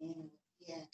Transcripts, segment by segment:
Yeah.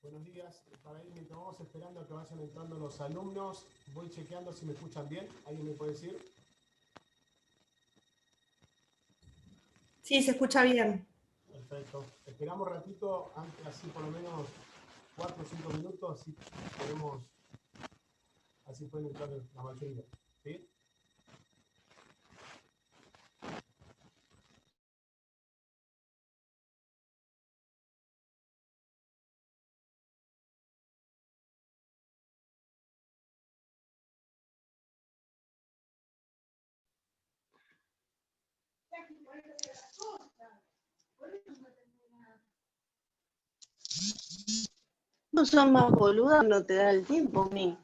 Buenos días, para ir mientras vamos esperando a que vayan entrando los alumnos, voy chequeando si me escuchan bien. ¿Alguien me puede decir? Sí, se escucha bien. Perfecto. Esperamos un ratito, antes, así por lo menos 4 o 5 minutos, así podemos, así pueden entrar la mayoría. ¿Sí? No son más boludas, no te da el tiempo, mi.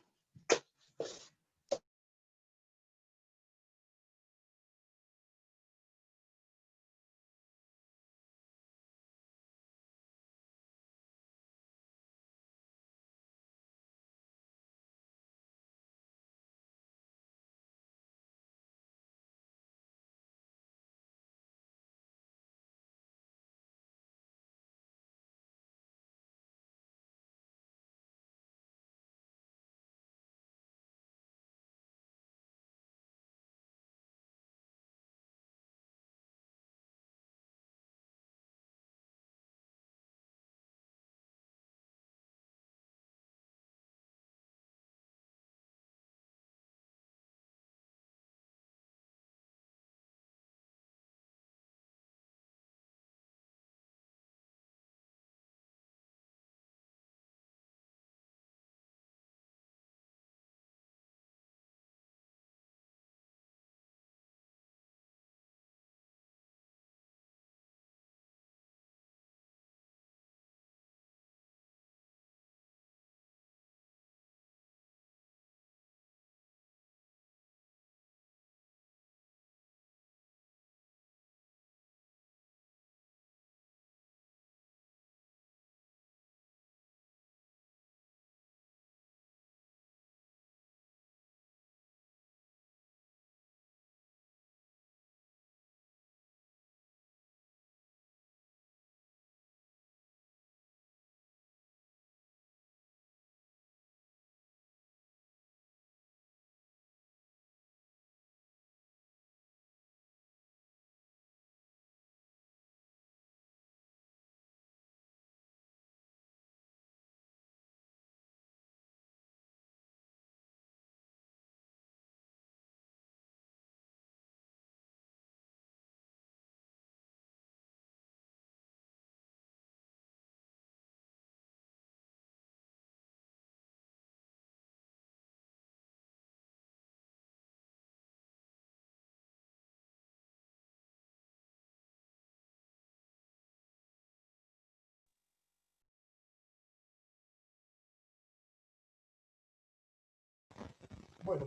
Bueno,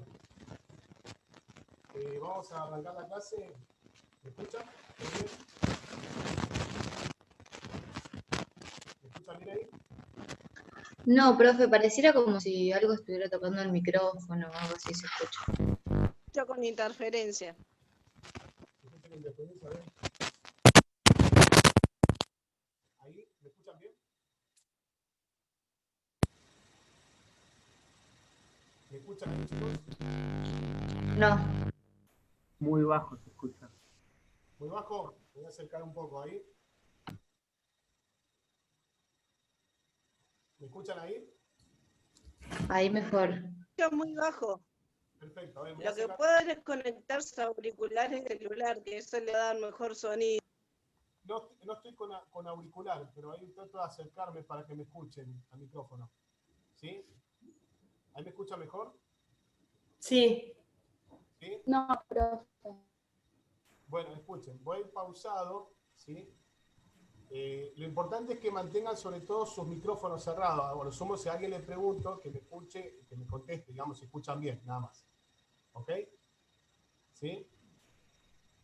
vamos a arrancar la clase. ¿Me escuchan? ¿Me escuchan bien ahí? No, profe, pareciera como si algo estuviera tocando el micrófono o algo así se escucha. Yo con interferencia. ¿Me escuchan con interferencia? A ver. ¿Ahí? ¿Me escuchan bien? ¿Me escuchan ahí, chicos? No, Muy bajo se escucha. Muy bajo. Me voy a acercar un poco ahí. ¿Me escuchan ahí? ahí mejor. Yo muy bajo. Perfecto. A ver, me voy a Lo que acercar. puedo es conectarse a auriculares de celular, que eso le da mejor sonido. No estoy con auricular, pero ahí trato de acercarme para que me escuchen al micrófono. ¿Sí? ¿Ahí me escucha mejor? Sí. ¿Sí? No, profe. Bueno, escuchen, voy pausado, ¿sí? Lo importante es que mantengan sobre todo sus micrófonos cerrados. A lo sumo, si a alguien le pregunto, que me escuche, que me conteste, digamos, si escuchan bien, nada más. ¿Ok? ¿Sí?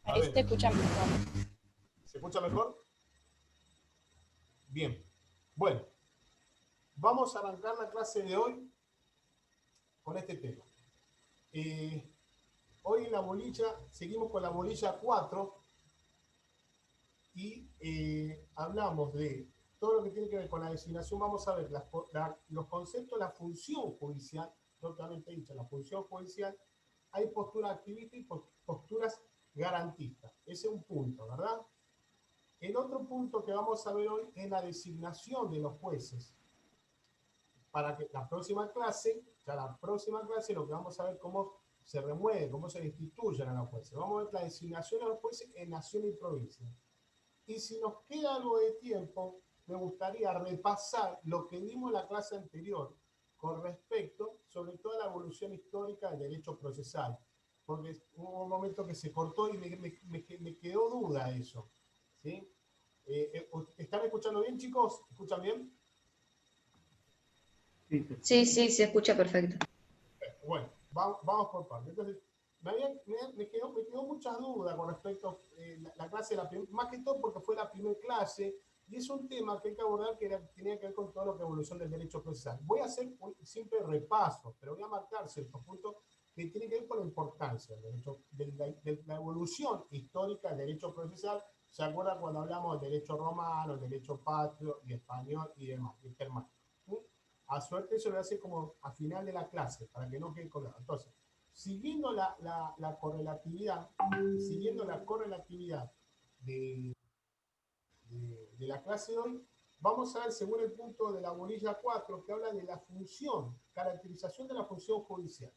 A Ahí ver, se escucha mejor. ¿se escucha mejor? Bien. Bueno, vamos a arrancar la clase de hoy con este tema. Hoy en la bolilla, seguimos con la bolilla 4 y hablamos de todo lo que tiene que ver con la designación. Vamos a ver los conceptos, la función judicial, propiamente dicha, la función judicial. Hay posturas activistas y posturas garantistas. Ese es un punto, ¿verdad? El otro punto que vamos a ver hoy es la designación de los jueces. Para que la próxima clase lo que vamos a ver cómo se remueve, cómo se destituyen a los jueces. Vamos a ver la designación de los jueces en nación y provincia. Y si nos queda algo de tiempo, me gustaría repasar lo que vimos en la clase anterior con respecto, sobre todo, a la evolución histórica del derecho procesal. Porque hubo un momento que se cortó y me quedó duda eso. ¿Sí? ¿Están escuchando bien, chicos? ¿Escuchan bien? Sí, Sí, sí, se escucha perfecto. Bueno, vamos por partes. Entonces, me quedó muchas dudas con respecto a la clase, más que todo porque fue la primera clase, y es un tema que hay que abordar que tenía que ver con todo lo que evolución del derecho procesal. Voy a hacer un simple repaso, pero voy a marcar ciertos puntos que tienen que ver con la importancia del derecho, de la evolución histórica del derecho procesal. ¿Se acuerdan cuando hablamos del derecho romano, el derecho patrio y español y demás, y germánico? A suerte eso lo voy a hacer como a final de la clase, para que no quede colgado. Entonces, siguiendo la correlatividad, de la clase de hoy, vamos a ver según el punto de la bolilla 4, que habla de la función, caracterización de la función judicial.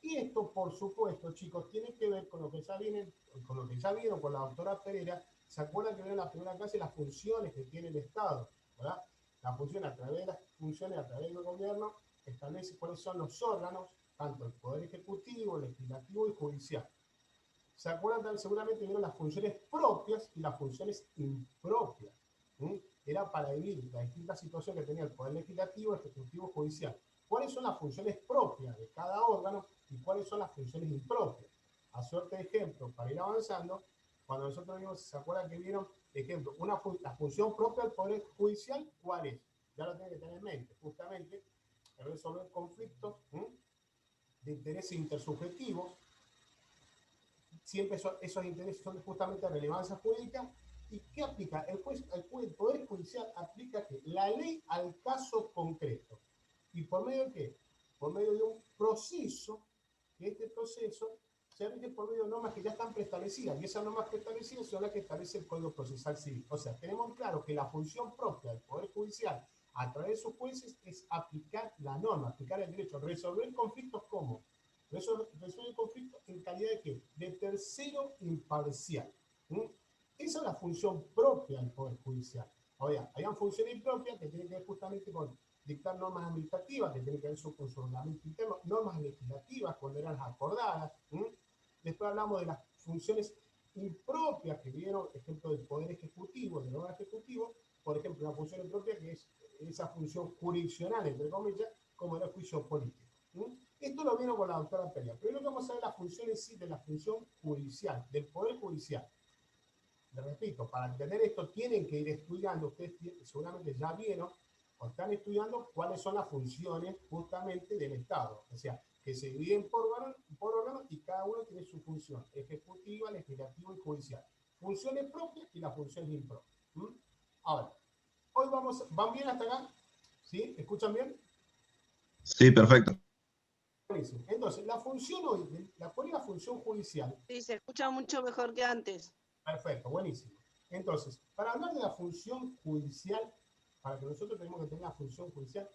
Y esto, por supuesto, chicos, tiene que ver con lo que ya vieron con la doctora Pereira. ¿Se acuerdan que vieron en la primera clase las funciones que tiene el Estado? ¿Verdad? La función a través de las funciones, a través del gobierno, establece cuáles son los órganos, tanto el Poder Ejecutivo, Legislativo y Judicial. ¿Se acuerdan también? Seguramente vieron las funciones propias y las funciones impropias. Era para vivir la distinta situación que tenía el Poder Legislativo, Ejecutivo, Judicial. ¿Cuáles son las funciones propias de cada órgano y cuáles son las funciones impropias? A suerte de ejemplo, para ir avanzando, cuando nosotros vimos, ¿se acuerdan que vieron, ejemplo, la función propia del Poder Judicial? ¿Cuál es? Ya lo tienen que tener en mente, justamente, resolver conflictos de intereses intersubjetivos. Siempre esos intereses son justamente de relevancia jurídica. ¿Y qué aplica? El Poder Judicial aplica ¿qué? La ley al caso concreto. ¿Y por medio de qué? Por medio de un proceso, que este proceso se rige por medio de normas que ya están preestablecidas, y esas normas preestablecidas son las que establece el Código Procesal Civil. O sea, tenemos claro que la función propia del Poder Judicial a través de sus jueces es aplicar la norma, aplicar el derecho, resolver conflictos como resuelve el conflicto en calidad de ¿qué? De tercero imparcial. Esa es la función propia del Poder Judicial. Ahora, hay una función impropia que tiene que ver justamente con dictar normas administrativas, que tienen que ver con su reglamento interno, normas legislativas cuando eran acordadas. Después hablamos de las funciones impropias que vieron, ejemplo, del Poder Ejecutivo, del órgano ejecutivo, por ejemplo, una función impropia que es esa función jurisdiccional, entre comillas, como era el juicio político. Esto lo vieron con la doctora Perea. Pero lo que vamos a ver las funciones sí de la función judicial, del Poder Judicial. Les repito, para entender esto tienen que ir estudiando, ustedes seguramente ya vieron o están estudiando cuáles son las funciones justamente del Estado. O sea, que se dividen por órganos y cada uno tiene su función, ejecutiva, legislativa y judicial. Funciones propias y las funciones impropias. Ahora, hoy ¿van bien hasta acá? ¿Sí? ¿Escuchan bien? Sí, perfecto. Buenísimo. Entonces, la función hoy, ¿cuál es la función judicial? Sí, se escucha mucho mejor que antes. Perfecto, buenísimo. Entonces, para hablar de la función judicial, para que nosotros tenemos que tener la función judicial,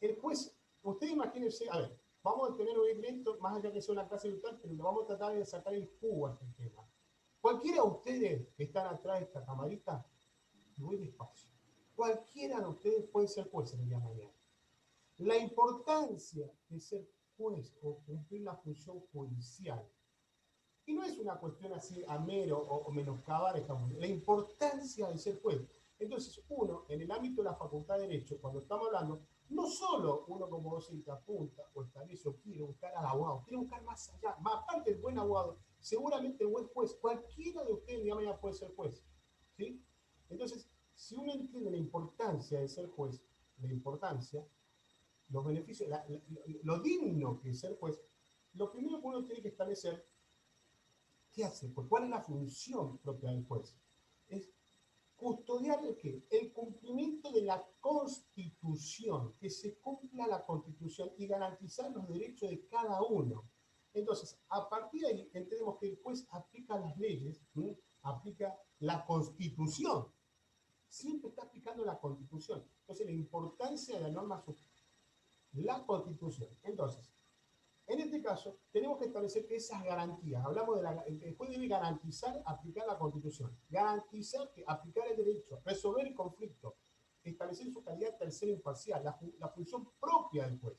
el juez, ustedes imagínense, a ver, vamos a tener un evento, más allá que sea una clase virtual, pero vamos a tratar de sacar el jugo a este tema. Cualquiera de ustedes que están atrás de esta camarita, muy despacio, cualquiera de ustedes puede ser juez el día de mañana. La importancia de ser juez o cumplir la función judicial, y no es una cuestión así a mero o menoscabar esta función, la importancia de ser juez. Entonces, uno, en el ámbito de la Facultad de Derecho, cuando estamos hablando, no solo uno como docente apunta o establece o quiere buscar al abogado, quiere buscar más allá, más aparte del buen abogado, seguramente el buen juez, cualquiera de ustedes de mañana puede ser juez, ¿sí? Entonces, si uno entiende la importancia de ser juez, la importancia, los beneficios, lo digno que es ser juez, lo primero que uno tiene que establecer, ¿qué hace? Pues, ¿cuál es la función propia del juez? Es custodiar el qué? El cumplimiento de la Constitución, que se cumpla la Constitución y garantizar los derechos de cada uno. Entonces, a partir de ahí, entendemos que el juez aplica las leyes, ¿sí? Aplica la Constitución. Siempre está aplicando la Constitución. Entonces, la importancia de la norma la Constitución. Entonces, en este caso, tenemos que establecer que esas garantías, hablamos de el juez debe garantizar, aplicar la Constitución, garantizar, aplicar el derecho, resolver el conflicto, establecer su calidad tercera imparcial, la función propia del juez.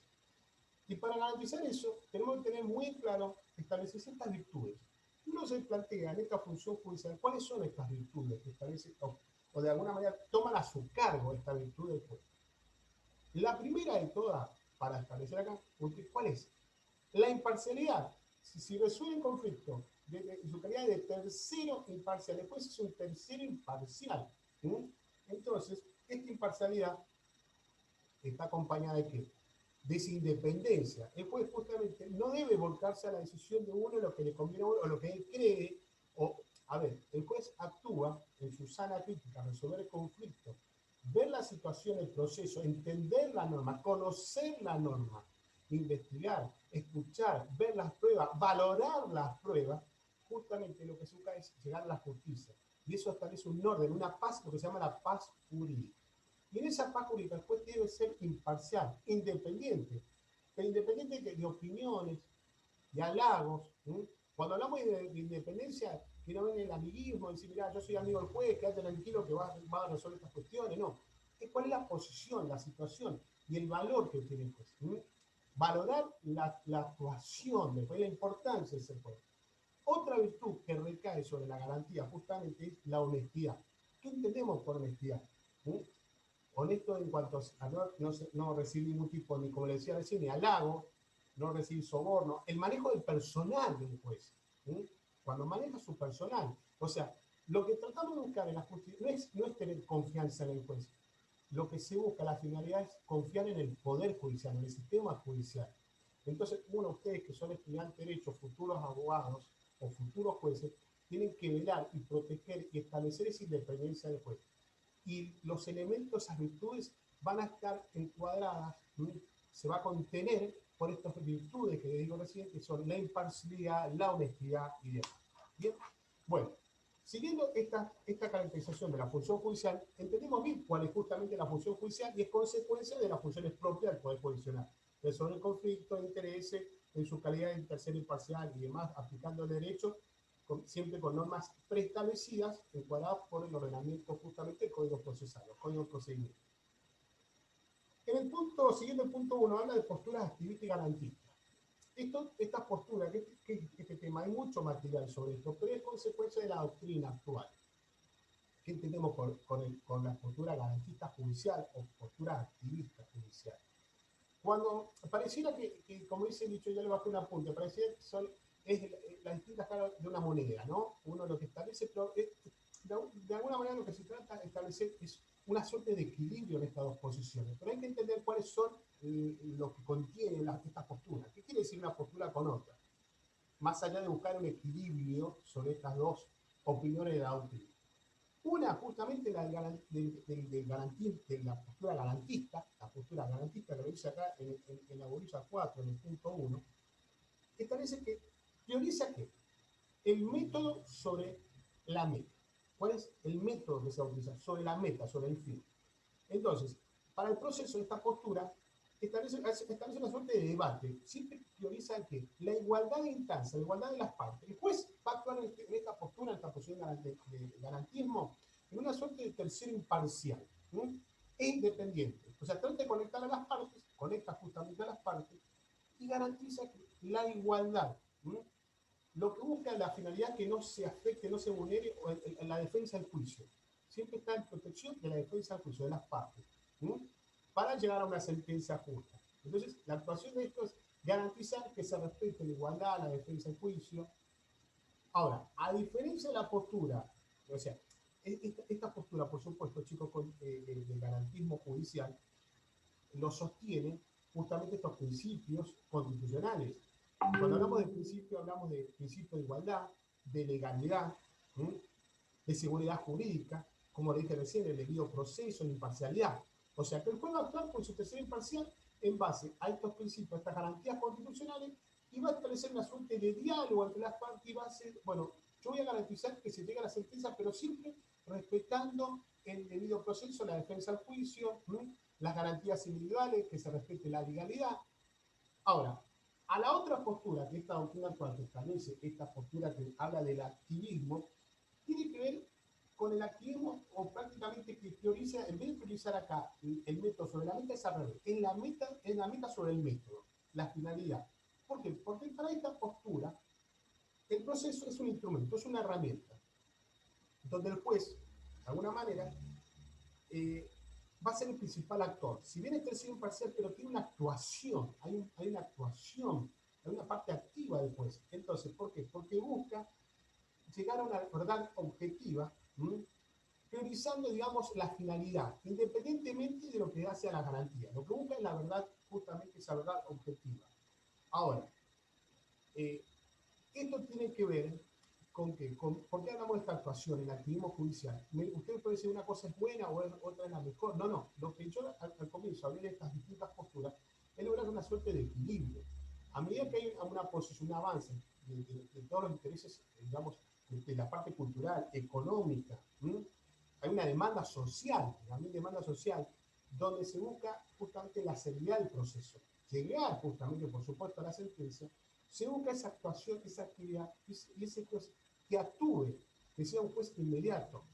Y para garantizar eso, tenemos que tener muy claro, establecer ciertas virtudes. Uno se plantea en esta función judicial, ¿cuáles son estas virtudes que establece o de alguna manera toman a su cargo esta virtud del juez? La primera de todas, para establecer acá, ¿cuál es? La imparcialidad. Si resuelve el conflicto en su calidad de tercero imparcial, después es un tercero imparcial. Entonces, esta imparcialidad está acompañada de ¿qué? De esa independencia. El juez justamente no debe volcarse a la decisión de uno, lo que le conviene a uno, o lo que él cree. A ver, el juez actúa en su sana crítica, resolver el conflicto, ver la situación, el proceso, entender la norma, conocer la norma, investigar, escuchar, ver las pruebas, valorar las pruebas, justamente lo que se busca es llegar a la justicia. Y eso establece un orden, una paz, lo que se llama la paz jurídica. Y en esa paz jurídica el juez debe ser imparcial, independiente, pero independiente de opiniones, de halagos. Cuando hablamos de independencia, que no ven el amiguismo, decir, mira, yo soy amigo del juez, quédate tranquilo que va a resolver estas cuestiones, no. Es cuál es la posición, la situación y el valor que tiene el juez. Valorar la actuación del juez, la importancia de ser juez. Otra virtud que recae sobre la garantía justamente es la honestidad. ¿Qué entendemos por honestidad? Honesto en cuanto a no recibir ningún tipo, ni como le decía recién, ni halago, no recibir soborno, el manejo del personal del juez. Cuando maneja su personal, o sea, lo que tratamos de buscar en la justicia no es tener confianza en el juez. Lo que se busca, la finalidad es confiar en el poder judicial, en el sistema judicial. Entonces, ustedes que son estudiantes de derecho, futuros abogados o futuros jueces, tienen que velar y proteger y establecer esa independencia del juez. Y los elementos, esas virtudes, van a estar encuadradas, se va a contener por estas virtudes que les digo recién, que son la imparcialidad, la honestidad y demás. Bien, bueno, siguiendo esta caracterización de la función judicial, entendemos bien cuál es justamente la función judicial y es consecuencia de las funciones propias del Poder Judicial. Resolver el conflicto de intereses en su calidad de tercero imparcial y demás, aplicando el derecho, siempre con normas preestablecidas, encuadradas por el ordenamiento justamente del Código Procesal, los códigos de procedimiento. Siguiendo el punto 1, habla de posturas activistas y garantistas. Esta postura, este tema, hay mucho material sobre esto, pero es consecuencia de la doctrina actual. ¿Qué entendemos con la postura garantista judicial o postura activista judicial? Cuando pareciera que, como dice el dicho, ya le bajé un apunte, pareciera que es las distintas caras de una moneda, ¿no? Uno lo que establece, pero de alguna manera lo que se trata de establecer es una suerte de equilibrio en estas dos posiciones. Pero hay que entender cuáles son lo que contienen estas posturas. ¿Qué quiere decir una postura con otra? Más allá de buscar un equilibrio sobre estas dos opiniones de la doctrina. Una, justamente, la de la postura garantista que lo dice acá en la bolilla 4, en el punto 1, establece que prioriza ¿qué? El método sobre la meta. ¿Cuál es el método que se va a utilizar? Sobre la meta, sobre el fin. Entonces, para el proceso de esta postura, establece una suerte de debate. Siempre prioriza ¿qué? La igualdad de instancias, la igualdad de las partes. El juez va a actuar en esta postura, en esta posición de garantismo, en una suerte de tercero imparcial, e independiente. O sea, trata de conectar a las partes, conecta justamente a las partes, y garantiza la igualdad. Lo que busca es la finalidad que no se afecte, no se vulnere en la defensa del juicio. Siempre está en protección de la defensa del juicio, de las partes, para llegar a una sentencia justa. Entonces, la actuación de esto es garantizar que se respete la igualdad, la defensa del juicio. Ahora, a diferencia de la postura, o sea, esta postura, por supuesto, chicos, de garantismo judicial, lo sostiene justamente estos principios constitucionales. Cuando hablamos de principio, hablamos de principio de igualdad, de legalidad, de seguridad jurídica, como le dije recién, el debido proceso, de imparcialidad. O sea, que el juez va a actuar con su tercero imparcial en base a estos principios, a estas garantías constitucionales, y va a establecer una suerte de diálogo entre las partes y va a ser, bueno, yo voy a garantizar que se llegue a la sentencia, pero siempre respetando el debido proceso, la defensa del juicio, las garantías individuales, que se respete la legalidad. Ahora, a la otra postura que esta doctrina actual que establece, esta postura que habla del activismo, tiene que ver con el activismo, o prácticamente que prioriza, en vez de priorizar acá el método sobre la meta, es al revés, en la meta sobre el método, la finalidad. ¿Por qué? Porque para esta postura, el proceso es un instrumento, es una herramienta, donde el juez, de alguna manera, va a ser el principal actor. Si bien es tercero imparcial, pero tiene una actuación, hay una actuación, hay una parte activa del juez. Entonces, ¿por qué? Porque busca llegar a una verdad objetiva, priorizando, digamos, la finalidad, independientemente de lo que hace a la garantía. Lo que busca es la verdad, justamente esa verdad objetiva. Ahora, esto tiene que ver con qué, ¿por qué hablamos de esta actuación, el activismo judicial? Usted puede decir una cosa es buena o otra es la mejor. No, no. Lo que yo al comienzo hablé de estas distintas posturas es lograr una suerte de equilibrio. A medida que hay una posición, un avance de todos los intereses, digamos, de la parte cultural, económica, hay una demanda social, también demanda social, donde se busca justamente la celeridad del proceso. Llegar justamente, por supuesto, a la sentencia, se busca esa actuación, esa actividad, y ese juez que actúe, que sea un juez inmediato.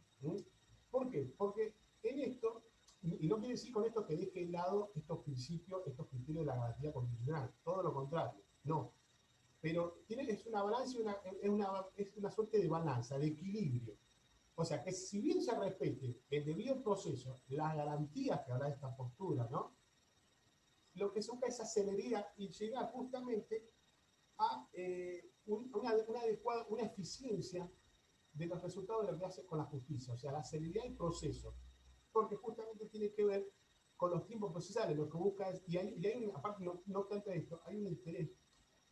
¿Por qué? Porque en esto, y no quiere decir con esto que deje de lado estos principios, estos criterios de la garantía constitucional, todo lo contrario, no. Pero es una balanza, es una suerte de balanza, de equilibrio. O sea, que si bien se respete el debido proceso, las garantías que habla de esta postura, ¿no? Lo que se busca es celeridad y llegar justamente a una eficiencia de los resultados de lo que hace con la justicia, o sea, la celeridad del proceso, porque justamente tiene que ver con los tiempos procesales, lo que busca es, y hay aparte no tanto de esto, hay un interés,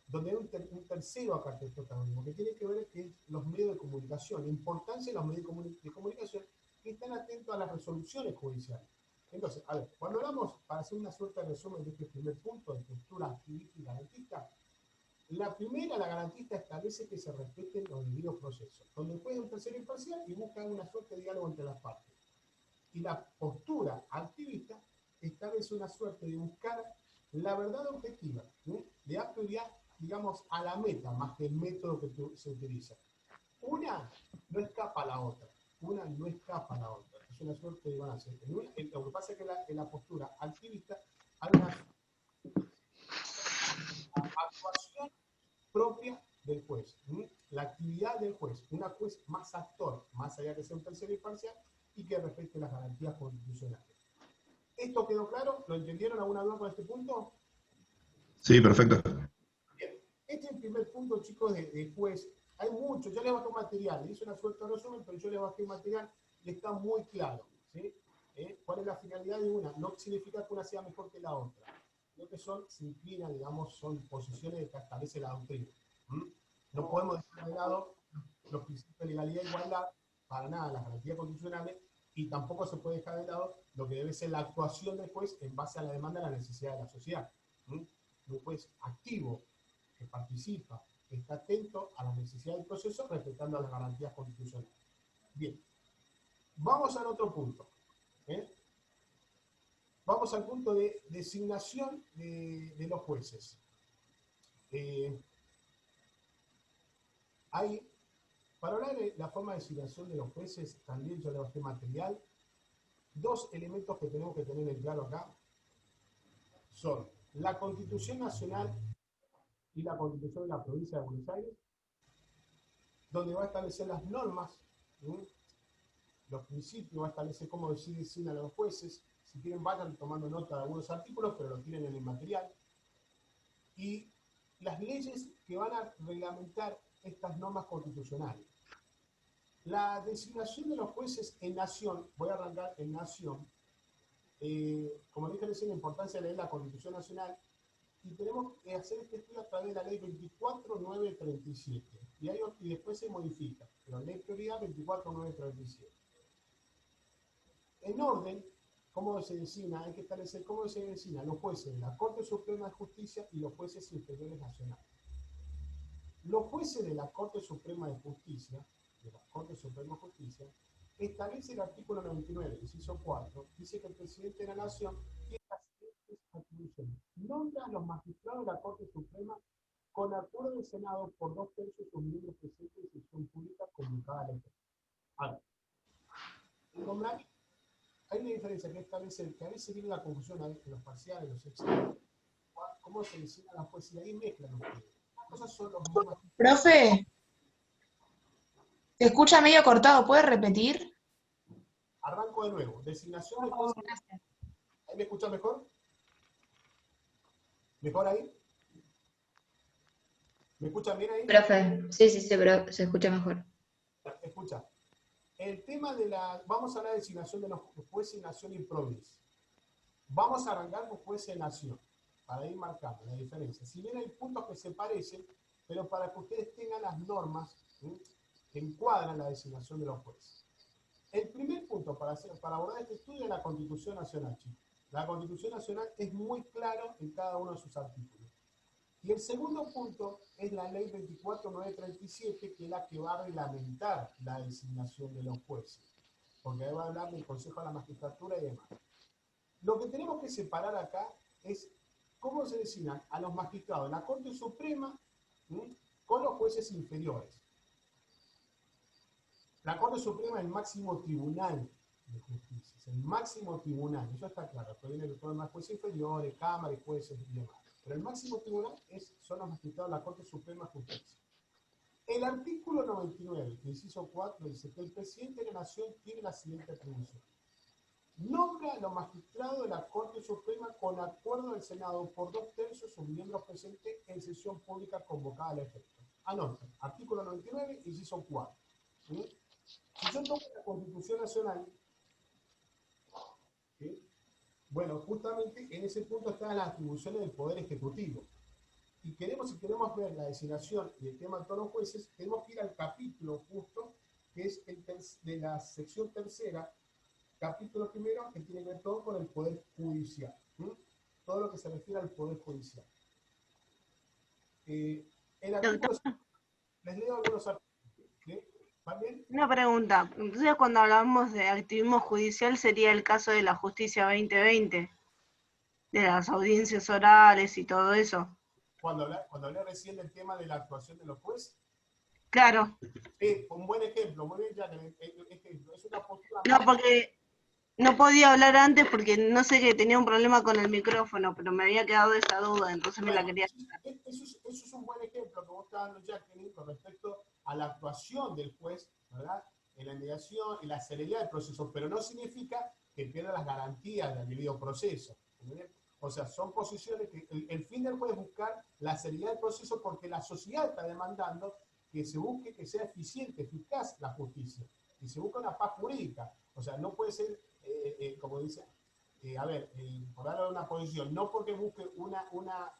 donde hay un tercero acá que esto también, que tiene que ver que es los medios de comunicación, la importancia de los medios de comunicación que están atentos a las resoluciones judiciales. Entonces, a ver, cuando hablamos, para hacer una suerte de resumen de este primer punto de postura activista y garantista, la primera, la garantista, establece que se respeten los debidos procesos, donde puede un tercero imparcial y busca una suerte de diálogo entre las partes. Y la postura activista establece una suerte de buscar la verdad objetiva, de dar prioridad, digamos, a la meta, más que el método que se utiliza. Una no escapa a la otra, es una suerte de balance. Lo que pasa es que en la postura activista hay una actuación propia del juez, la actividad del juez, una juez más actor, más allá de ser un tercero imparcial y que respete las garantías constitucionales. ¿Esto quedó claro? ¿Lo entendieron? ¿Alguna duda con este punto? Sí, perfecto. Bien, este es el primer punto, chicos, de juez. Hay mucho, yo les bajé un material, hice una suerte de resumen, pero yo les bajé un material y está muy claro, ¿sí? ¿Cuál es la finalidad de una? No significa que una sea mejor que la otra. Lo que son, se inclinan, digamos, son posiciones que establece la doctrina. ¿Mm? No podemos dejar de lado los principios de legalidad e igualdad, para nada, las garantías constitucionales, y tampoco se puede dejar de lado lo que debe ser la actuación del juez en base a la demanda y la necesidad de la sociedad. Un juez activo, que participa, que está atento a las necesidades del proceso, respetando las garantías constitucionales. Bien, vamos al otro punto. Vamos al punto de designación de los jueces. Para hablar de la forma de designación de los jueces, también yo le bajé material. Dos elementos que tenemos que tener en claro acá son la Constitución Nacional y la Constitución de la Provincia de Buenos Aires, donde va a establecer las normas, los principios, va a establecer cómo se designan a los jueces. Si quieren, vayan tomando nota de algunos artículos, pero lo tienen en el material. Y las leyes que van a reglamentar estas normas constitucionales. La designación de los jueces en nación, voy a arrancar en nación, como dije recién, la importancia de leer la Constitución Nacional, y tenemos que hacer este estudio a través de la ley 24937, y después se modifica, pero ley prioridad 24937. En orden, ¿cómo se designa? Hay que establecer cómo se designan los jueces de la Corte Suprema de Justicia y los jueces inferiores nacionales. Los jueces de la Corte Suprema de Justicia, establece el artículo 99, inciso 4, dice que el presidente de la Nación tiene las siguientes atribuciones. Nombra a los magistrados de la Corte Suprema con acuerdo del Senado por 2/3 de sus miembros presentes en sesión pública convocada a la elección. Ahora, el nombrar, hay una diferencia que establece, que a veces viene la confusión en los parciales, los exámenes, cómo se designa la jueza, y ahí mezclan ustedes. Las cosas son los mismos. Profe, te escucha medio cortado, ¿puedes repetir? Arranco de nuevo. Designación de jueces. ¿Ahí me escucha mejor? ¿Mejor ahí? ¿Me escuchan bien ahí? Profe, sí, pero se escucha mejor. Escucha. El tema de vamos a hablar de designación de los jueces de nación y provincia. Vamos a arrancar con jueces de nación, para ir marcando la diferencia. Si bien hay puntos que se parecen, pero para que ustedes tengan las normas que encuadran la designación de los jueces. El primer punto para abordar este estudio es la Constitución Nacional, chicos. La Constitución Nacional es muy claro en cada uno de sus artículos. Y el segundo punto es la Ley 24937, que es la que va a reglamentar la designación de los jueces. Porque ahí va a hablar del Consejo de la Magistratura y demás. Lo que tenemos que separar acá es cómo se designan a los magistrados de la Corte Suprema con los jueces inferiores. La Corte Suprema es el máximo tribunal de justicia, es el máximo tribunal, eso está claro. Después viene el problema de jueces inferiores, cámaras, jueces y demás. Pero el máximo tribunal son los magistrados de la Corte Suprema de Justicia. El artículo 99, inciso 4, dice que el presidente de la Nación tiene la siguiente atribución. Nombra a los magistrados de la Corte Suprema con acuerdo del Senado por 2/3 de sus miembros presentes en sesión pública convocada al efecto. Anoten, artículo 99, inciso 4. ¿Sí? Si yo tomo la Constitución Nacional, ¿sí? Bueno, justamente en ese punto están las atribuciones del Poder Ejecutivo. Y si queremos ver la designación y el tema de todos los jueces, tenemos que ir al capítulo justo, que es el de la sección tercera, capítulo primero, que tiene que ver todo con el Poder Judicial. Todo lo que se refiere al Poder Judicial. El artículo, les leo algunos artículos. ¿Sí? ¿Va bien? Una pregunta. Entonces, cuando hablamos de activismo judicial, sería el caso de la Justicia 2020, de las audiencias orales y todo eso. Cuando hablé recién del tema de la actuación de los jueces. Claro. Un buen ejemplo, muy bien, Jacqueline. Es una postura. No, porque no podía hablar antes porque no sé, que tenía un problema con el micrófono, pero me había quedado esa duda, entonces me la quería sacar. Eso es un buen ejemplo que vos estás dando, Jacqueline, con respecto a la actuación del juez, ¿verdad? En la mediación y la celeridad del proceso, pero no significa que pierda las garantías del debido proceso. O sea, son posiciones que el fin del juez es buscar la seriedad del proceso porque la sociedad está demandando que se busque que sea eficiente, eficaz la justicia. Y se busca una paz jurídica. O sea, no puede ser, como dice, por darle una posición, no porque busque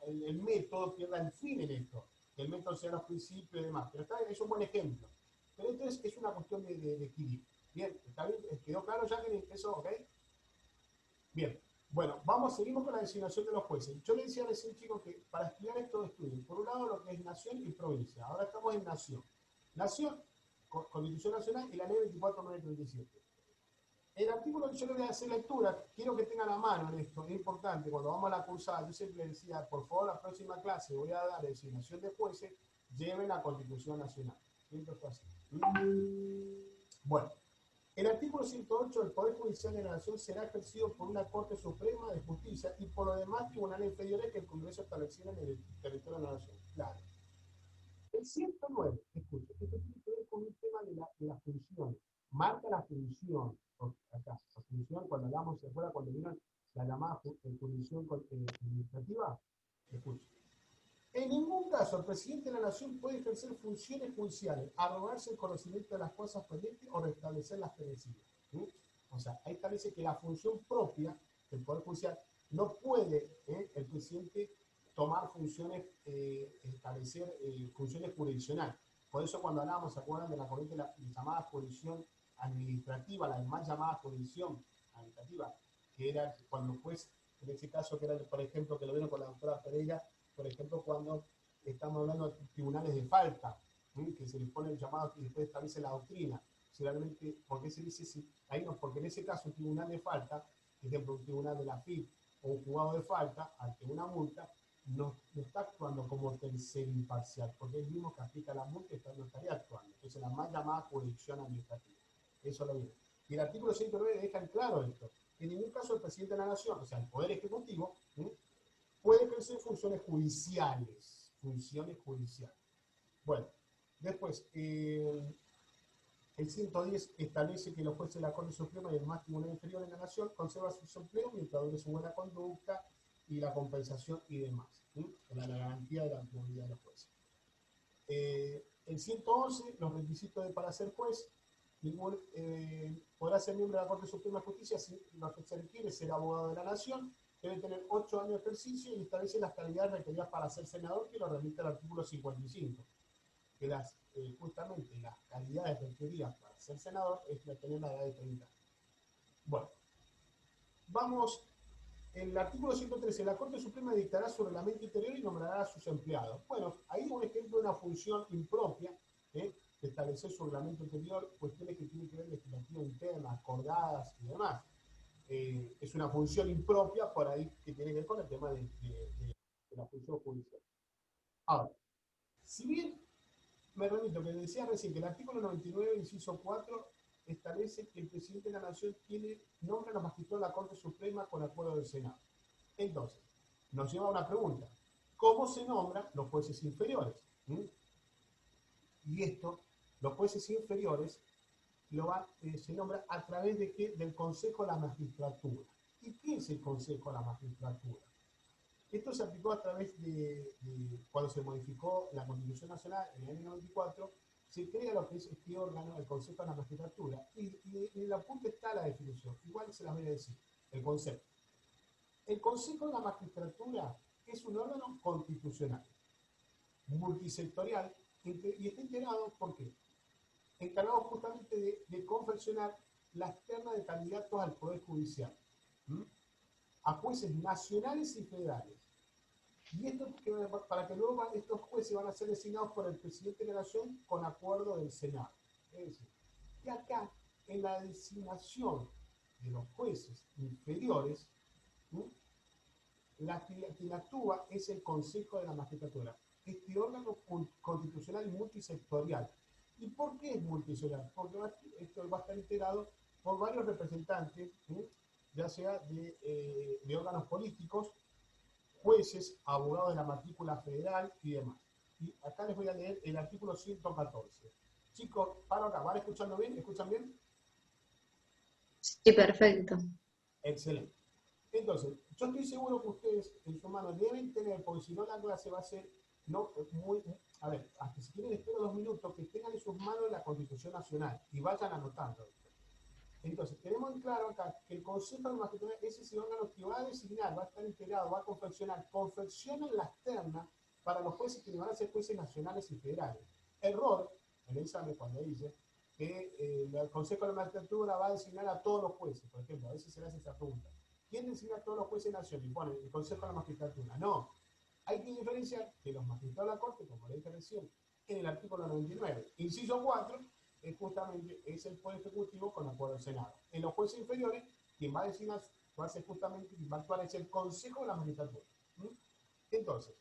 el método pierda el fin en esto. Que el método sea los principios y demás. Pero es un buen ejemplo. Pero entonces es una cuestión de equilibrio. Bien, ¿está bien? ¿Quedó claro ya que eso, ok? Bien. Bueno, seguimos con la designación de los jueces. Yo le decía recién, chicos, que para estudiar estos estudios, por un lado lo que es nación y provincia. Ahora estamos en nación. Nación, Constitución Nacional y la ley 24.937. El artículo que yo le voy a hacer lectura, quiero que tengan a mano en esto, es importante, cuando vamos a la cursada, yo siempre decía, por favor, la próxima clase voy a dar designación de jueces, lleven la Constitución Nacional. Siempre fue así. Bueno. El artículo 108, el Poder Judicial de la Nación será ejercido por una Corte Suprema de Justicia y por los demás tribunales inferiores que el Congreso estableciera en el territorio de la Nación. Claro. El 109, escucha, esto tiene que ver con un tema de las funciones. Marca la función, acá, la función, cuando hablamos, ¿se acuerda cuando vieron la llamada jurisdicción administrativa? Escucha. En ningún caso el presidente de la Nación puede ejercer funciones judiciales, arrogarse el conocimiento de las cosas pendientes o restablecer las penecidas. O sea, ahí establece que la función propia del Poder Judicial no puede el presidente tomar funciones, establecer funciones jurisdiccionales. Por eso cuando hablábamos, ¿se acuerdan de la corriente de la llamada jurisdicción administrativa, la más llamada jurisdicción administrativa, que era cuando el juez, en ese caso, que era, por ejemplo, que lo vieron con la doctora Pereira, por ejemplo, cuando estamos hablando de tribunales de falta, que se les pone el llamado y después establece la doctrina. Realmente, ¿por qué se dice sí? Ahí no, porque en ese caso un tribunal de falta, por ejemplo, un tribunal de la FIP o un juzgado de falta, ante una multa, no está actuando como tercer imparcial, porque es el mismo que aplica la multa y no estaría actuando. Entonces, la más llamada jurisdicción administrativa. Eso lo viene. Y el artículo 109 deja en claro esto. En ningún caso el presidente de la Nación, o sea, el Poder Ejecutivo, puede ejercer funciones judiciales. Funciones judiciales. Bueno, después, el 110 establece que los jueces de la Corte Suprema y el más tribunal inferior en la Nación conservan sus empleos mientras dure su buena conducta y la compensación y demás. La garantía de la autonomía de los jueces. El 111, los requisitos para ser juez, podrá ser miembro de la Corte Suprema de Justicia si lo que se requiere es ser abogado de la Nación, debe tener 8 años de ejercicio y establece las calidades requeridas para ser senador, que lo remite al artículo 55. Que justamente las calidades requeridas para ser senador es tener la edad de 30 años. Bueno, vamos, en el artículo 113, la Corte Suprema dictará su reglamento interior y nombrará a sus empleados. Bueno, ahí un ejemplo de una función impropia, de establecer su reglamento interior, cuestiones que tienen que ver legislativa interna, acordadas y demás. Es una función impropia por ahí que tiene que ver con el tema de la función judicial. Ahora, si bien me remito que decía recién que el artículo 99, inciso 4, establece que el presidente de la Nación nombra a los magistrados de la Corte Suprema con acuerdo del Senado. Entonces, nos lleva a una pregunta. ¿Cómo se nombran los jueces inferiores? Y esto, los jueces inferiores, se nombra a través de ¿qué? Del Consejo de la Magistratura. ¿Y qué es el Consejo de la Magistratura? Esto se aplicó a través de cuando se modificó la Constitución Nacional en el año 94, se crea lo que es este órgano, el Consejo de la Magistratura, y en la punta está la definición, igual se las voy a decir, el concepto. El Consejo de la Magistratura es un órgano constitucional, multisectorial, y está integrado, ¿por qué? Encargado justamente de confeccionar las ternas de candidatos al Poder Judicial, a jueces nacionales y federales. Y esto para que luego estos jueces van a ser designados por el presidente de la Nación con acuerdo del Senado. Es decir, y acá, en la designación de los jueces inferiores, quien actúa es el Consejo de la Magistratura, este órgano constitucional y multisectorial. ¿Y por qué es multisectorial? Porque esto va a estar integrado por varios representantes, ya sea de órganos políticos, jueces, abogados de la matrícula federal y demás. Y acá les voy a leer el artículo 114. Chicos, paro acá, ¿van escuchando bien? ¿Escuchan bien? Sí, perfecto. Excelente. Entonces, Yo estoy seguro que ustedes en su mano deben tener, porque si no la clase va a ser a ver, hasta si quieren espero 2 minutos, que tengan en sus manos la Constitución Nacional y vayan anotando. Entonces, tenemos en claro acá que el Consejo de Magistratura es ese órgano que va a designar, va a estar integrado, va a confeccionan las ternas para los jueces que van a ser jueces nacionales y federales. Error en el examen cuando dice que el Consejo de la Magistratura va a designar a todos los jueces, por ejemplo, a veces se le hace esa pregunta. ¿Quién designa a todos los jueces nacionales? Y pone el Consejo de la Magistratura. No, hay que diferenciar que los magistrados de la Corte, como le dije recién, en el artículo 99, inciso 4, justamente es el Poder Ejecutivo con acuerdo del Senado. En los jueces inferiores, quien va a designar, va a ser justamente, quien va a actuar es el Consejo de la Magistratura. Entonces,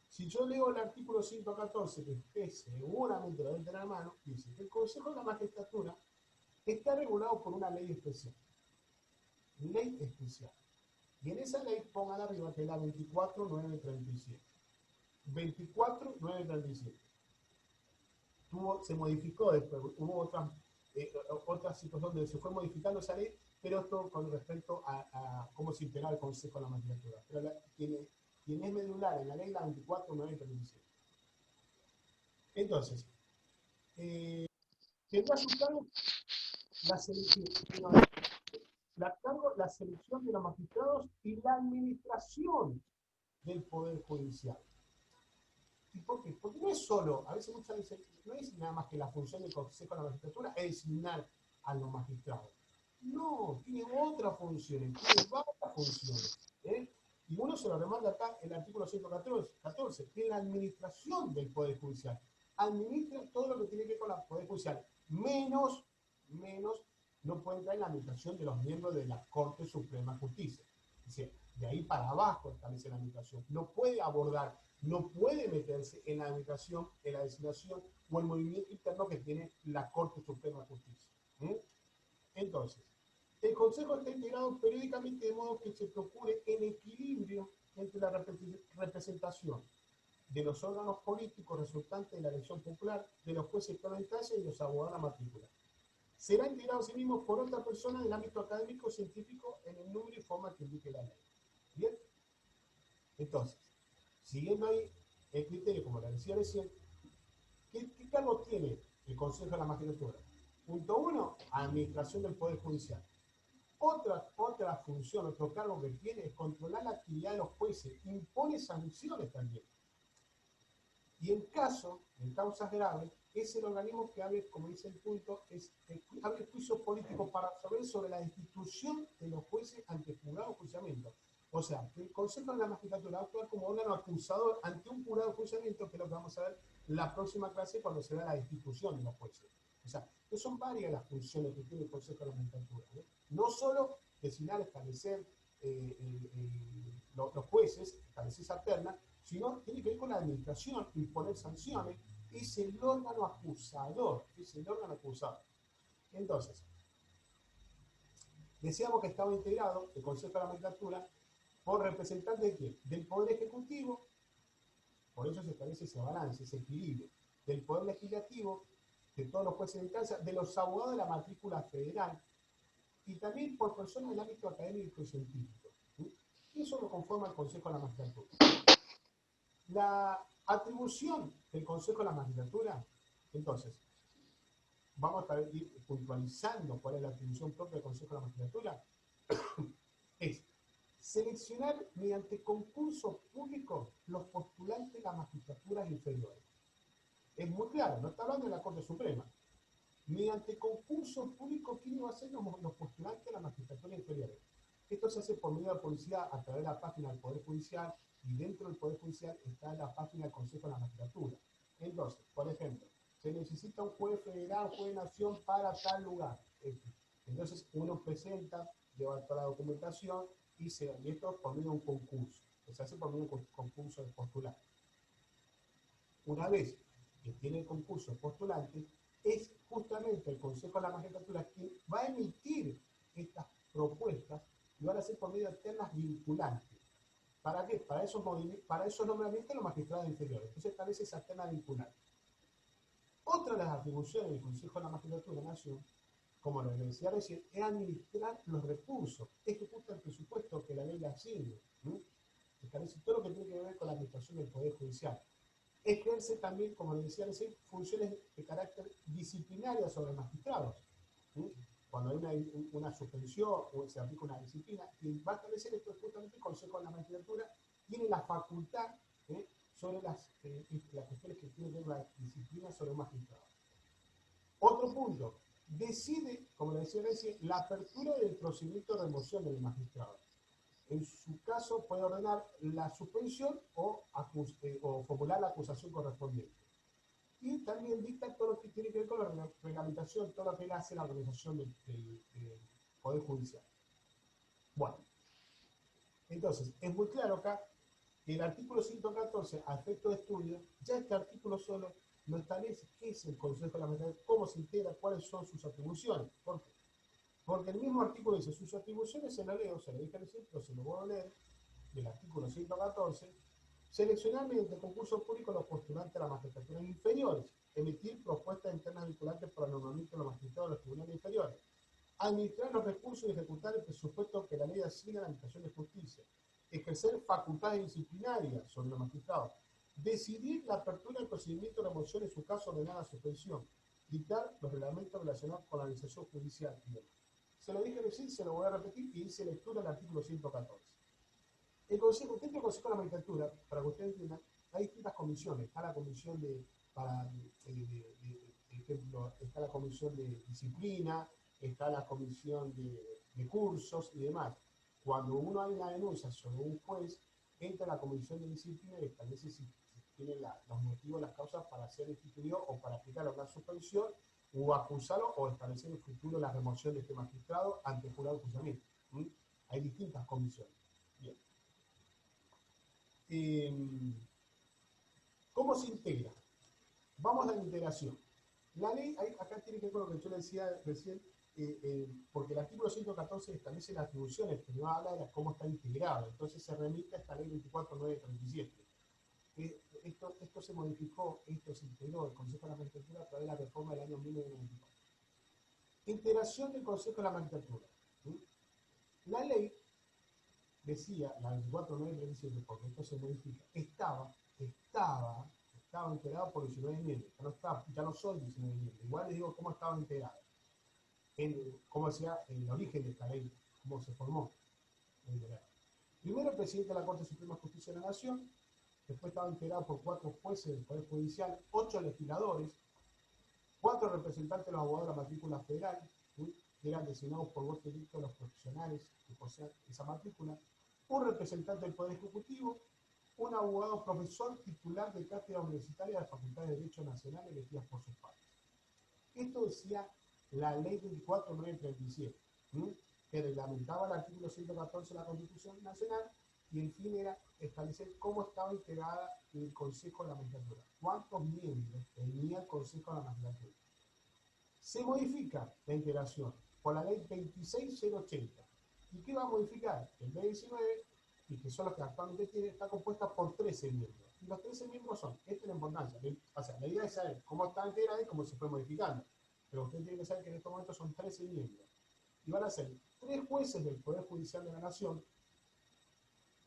si yo leo el artículo 114, que usted seguramente lo debe tener a mano, dice que el Consejo de la Magistratura está regulado por una ley especial. Ley especial. Y en esa ley, pongan arriba que es la 24937. 24937. Se modificó después, hubo otra situación donde se fue modificando esa ley, pero esto con respecto a cómo se integraba el Consejo de la Magistratura. Pero quien es medular en la ley, la 24937. Entonces, tendrá a su cargo la selección de los magistrados y la administración del Poder Judicial. ¿Y por qué? Porque no es solo, a veces muchas veces, no es nada más que la función del Consejo de la Magistratura es designar a los magistrados. No, tiene otras funciones, tiene varias funciones. Y uno se lo remarca acá en el artículo 114, que es la administración del Poder Judicial. Administra todo lo que tiene que ver con el Poder Judicial, menos no puede entrar en la administración de los miembros de la Corte Suprema de Justicia. Es decir, de ahí para abajo establece la administración. No puede abordar, no puede meterse en la administración, en la designación o el movimiento interno que tiene la Corte Suprema de Justicia. Entonces, el Consejo está integrado periódicamente de modo que se procure el equilibrio entre la representación de los órganos políticos resultantes de la elección popular, de los jueces de toda instancia y de los abogados a matrícula. Será integrado asimismo por otra persona del ámbito académico científico en el número y forma que indique la ley. ¿Bien? Entonces, siguiendo ahí el criterio, como le decía recién, ¿qué cargo tiene el Consejo de la Magistratura? Punto 1, administración del Poder Judicial. Otra función, otro cargo que tiene es controlar la actividad de los jueces, impone sanciones también. Y en causas graves, es el organismo que abre, como dice el punto, abre juicios políticos para saber sobre la destitución de los jueces ante jurado de enjuiciamiento. O sea, que el Consejo de la Magistratura va a actuar como órgano acusador ante un jurado de enjuiciamiento, que es lo que vamos a ver la próxima clase cuando se vea la destitución de los jueces. O sea, que son varias las funciones que tiene el Consejo de la Magistratura. No solo designar, establecer los jueces, establecer esa terna, sino tiene que ver con la administración, imponer sanciones, es el órgano acusador, Entonces, decíamos que estaba integrado el Consejo de la Magistratura por representantes de ¿quién? Del Poder Ejecutivo, por eso se establece ese balance, ese equilibrio, del Poder Legislativo, de todos los jueces de instancia, de los abogados de la matrícula federal, y también por personas del ámbito académico y científico. Y eso lo conforma el Consejo de la Magistratura. La atribución del Consejo de la Magistratura, entonces, vamos a ir puntualizando cuál es la atribución propia del Consejo de la Magistratura, es seleccionar mediante concurso público los postulantes de las magistraturas inferiores. Es muy claro, no está hablando de la Corte Suprema. Mediante concurso público, ¿quién va a ser los postulantes de la magistratura inferiores? Esto se hace por medio de publicidad a través de la página del Poder Judicial, y dentro del Poder Judicial está la página del Consejo de la Magistratura. Entonces, por ejemplo, se necesita un juez federal, juez de nación para tal lugar. Entonces, uno presenta, lleva toda la documentación y esto por medio de un concurso. Se hace por medio de un concurso de postulantes. Una vez que tiene el concurso de postulantes, es justamente el Consejo de la Magistratura quien va a emitir estas propuestas y van a ser por medio de ternas vinculantes. ¿Para qué? Para esos nombramientos de los magistrados inferiores. Entonces establece esa terna vinculante. Otra de las atribuciones del Consejo de la Magistratura de la Nación como les decía recién, es administrar los recursos, ejecuta el presupuesto que la ley le asigne, establece todo lo que tiene que ver con la administración del Poder Judicial. Ejerce también, como les decía recién, funciones de carácter disciplinario sobre magistrados. Cuando hay una suspensión o se aplica una disciplina, quien va a establecer esto es justamente el Consejo de la Magistratura, tiene la facultad sobre las cuestiones que tienen que ver con la disciplina sobre un magistrado. Otro punto, decide, como le decía recién, la apertura del procedimiento de remoción del magistrado. En su caso puede ordenar la suspensión o formular la acusación correspondiente. Y también dicta todo lo que tiene que ver con la reglamentación, todo lo que hace la organización del Poder Judicial. Bueno, entonces, es muy claro acá que el artículo 114, a efecto de estudio, ya este artículo solo no establece qué es el Consejo de la Magistratura, cómo se integra, cuáles son sus atribuciones. ¿Por qué? Porque el mismo artículo dice, sus atribuciones se la leo, se la dije recién, pero se lo voy a leer, del artículo 114, seleccionar mediante concurso público los postulantes a las magistraturas inferiores, emitir propuestas internas vinculantes para el nombramiento de los magistrados de los tribunales inferiores, administrar los recursos y ejecutar el presupuesto que la ley asigna a la Administración de Justicia, ejercer facultades disciplinarias sobre los magistrados, decidir la apertura del procedimiento de remoción en su caso ordenada suspensión, dictar los reglamentos relacionados con la organización judicial y demás. Se lo dije recién, se lo voy a repetir y hice lectura del artículo 114. El Consejo, dentro del Consejo de la Magistratura, para que ustedes entiendan, hay distintas comisiones. Está la comisión ejemplo, está la comisión de disciplina, está la comisión de cursos y demás. Cuando uno hay una denuncia sobre un juez, entra a la comisión de disciplina y establece si tiene los motivos, las causas para ser destituido o para aplicar una suspensión o acusarlo o establecer en el futuro la remoción de este magistrado ante el jurado de juzgamiento. Hay distintas comisiones. Bien. ¿Cómo se integra? Vamos a la integración. La ley, acá tiene que ver con lo que yo le decía recién, porque el artículo 114 establece las atribuciones, pero no habla de cómo está integrado. Entonces se remite a esta ley 24.937. Esto se modificó, esto se integró el Consejo de la Magistratura a través de la reforma del año 1994. Integración del Consejo de la Magistratura. La ley decía, la 24.937, porque esto se modifica, estaba integrado por 19 miembros, ya no son 19 miembros. Igual les digo cómo estaba integrado, cómo decía el origen de esta ley, cómo se formó. Primero el presidente de la Corte Suprema de Justicia de la Nación, después estaba integrado por 4 jueces del Poder Judicial, 8 legisladores, 4 representantes de los abogados de la matrícula federal, que eran designados por voto directo de los profesionales que posean esa matrícula, un representante del Poder Ejecutivo, un abogado profesor titular de cátedra universitaria de la Facultad de Derecho Nacional elegidas por sus padres. Esto decía la ley 24.937, que reglamentaba el artículo 114 de la Constitución Nacional, y el fin era establecer cómo estaba integrada el Consejo de la Magistratura, cuántos miembros tenía el Consejo de la Magistratura. Se modifica la integración por la ley 26.080. ¿Y qué va a modificar? El B19, y que son los que actualmente tiene, está compuesta por 13 miembros. Y los 13 miembros son, esta es la importancia, o sea, la idea es saber cómo está integrada y cómo se fue modificando. Pero ustedes tienen que saber que en estos momentos son 13 miembros. Y van a ser 3 jueces del Poder Judicial de la Nación,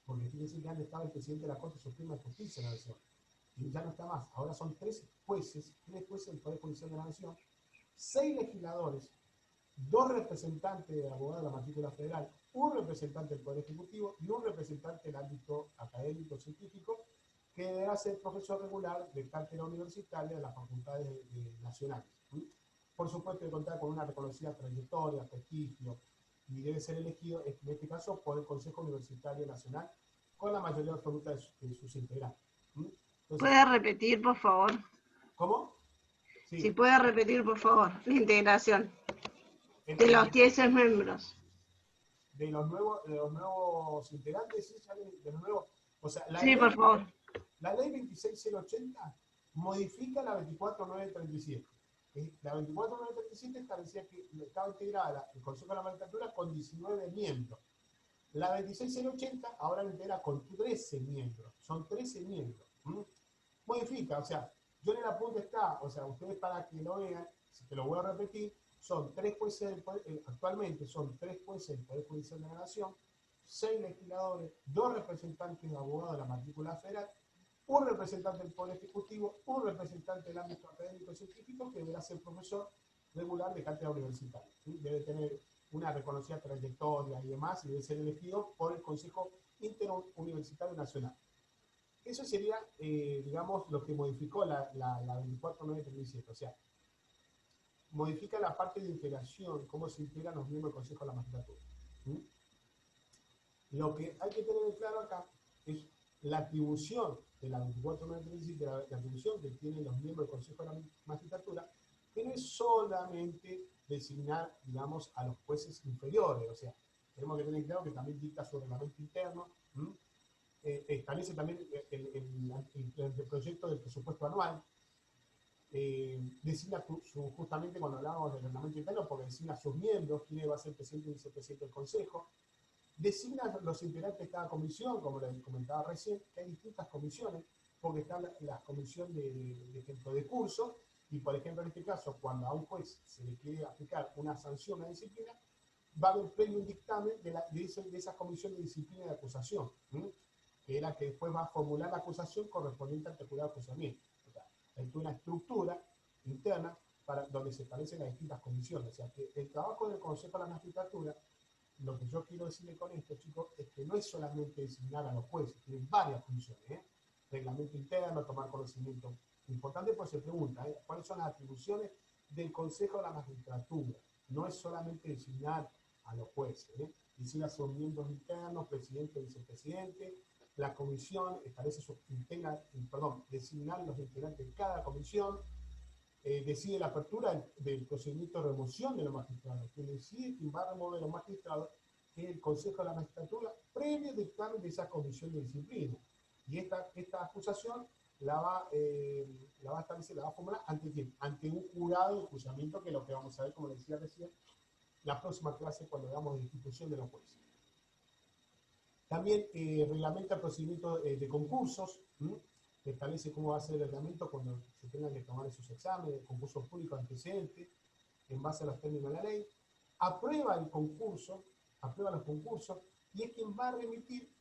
porque fíjense que antes estaba el presidente de la Corte Suprema de Justicia de la Nación. Y ya no está más. Ahora son 3 jueces del Poder Judicial de la Nación, 6 legisladores, 2 representantes de abogados de la matrícula federal, un representante del Poder Ejecutivo y un representante del ámbito académico científico que deberá ser profesor regular de cátedra universitaria de las facultades nacionales. Por supuesto, debe contar con una reconocida trayectoria, prestigio, y debe ser elegido, en este caso, por el Consejo Universitario Nacional con la mayoría absoluta de sus integrantes. Entonces, ¿Puede repetir, por favor? ¿cómo? Sí. Si puede repetir, por favor, la integración de los 10 miembros. De los nuevos integrantes, ¿sí? De los nuevos, o sea, Sí, por favor. La ley 26.080 modifica la 24.937. La 24.937 establecía que estaba integrada el Consejo de la Magistratura con 19 miembros. La 26.080 ahora la integra con 13 miembros. Son 13 miembros. Modifica, o sea, yo en el apunte está, o sea, ustedes para que lo vean, si te lo voy a repetir, son 3 jueces del poder, actualmente son 3 jueces del Poder Judicial de la Nación, 6 legisladores, 2 representantes de abogados de la matrícula federal, un representante del Poder Ejecutivo, un representante del ámbito académico y científico que deberá ser profesor regular de cátedra universitaria. ¿Sí? Debe tener una reconocida trayectoria y demás, y debe ser elegido por el Consejo Interuniversitario Nacional. Eso sería, digamos, lo que modificó la 24.9.37. O sea, modifica la parte de integración, cómo se integran los miembros del Consejo de la Magistratura. ¿Sí? Lo que hay que tener claro acá es la atribución de la 24.9.37, la atribución que tienen los miembros del Consejo de la Magistratura, que no es solamente designar, digamos, a los jueces inferiores. O sea, tenemos que tener claro que también dicta su reglamento interno, establece también el proyecto del presupuesto anual, designa justamente cuando hablábamos del reglamento interno, porque designa a sus miembros, quién va a ser presidente y vicepresidente del Consejo, designa los integrantes de cada comisión, como les comentaba recién, que hay distintas comisiones, porque está la comisión de curso, y por ejemplo en este caso, cuando a un juez se le quiere aplicar una sanción, una disciplina, va a haber previo un dictamen de esa comisión de disciplina y de acusación, que es la que después va a formular la acusación correspondiente al jurado de acusamiento. O sea, hay una estructura interna donde se establecen las distintas comisiones. O sea, que el trabajo del Consejo de la Magistratura, lo que yo quiero decirle con esto, chicos, es que no es solamente designar a los jueces, tienen varias funciones, reglamento interno, tomar conocimiento. Importante, pues se pregunta, ¿cuáles son las atribuciones del Consejo de la Magistratura? No es solamente designar a los jueces, designa a sus miembros internos, presidente, vicepresidente, la comisión establece designar los integrantes de cada comisión, decide la apertura del procedimiento de remoción de los magistrados. Quien decide quién va a remover los magistrados es el Consejo de la Magistratura, previo dictamen de esa comisión de disciplina. Y esta acusación la va a establecer, la va a formular ante quién? Ante un jurado de juzgamiento, que es lo que vamos a ver, como les decía recién, la próxima clase cuando veamos la institución de los jueces. También reglamenta el procedimiento de concursos, que establece cómo va a ser el reglamento cuando se tengan que tomar esos exámenes, concursos públicos antecedentes, en base a los términos de la ley, aprueba los concursos, y es quien va a remitir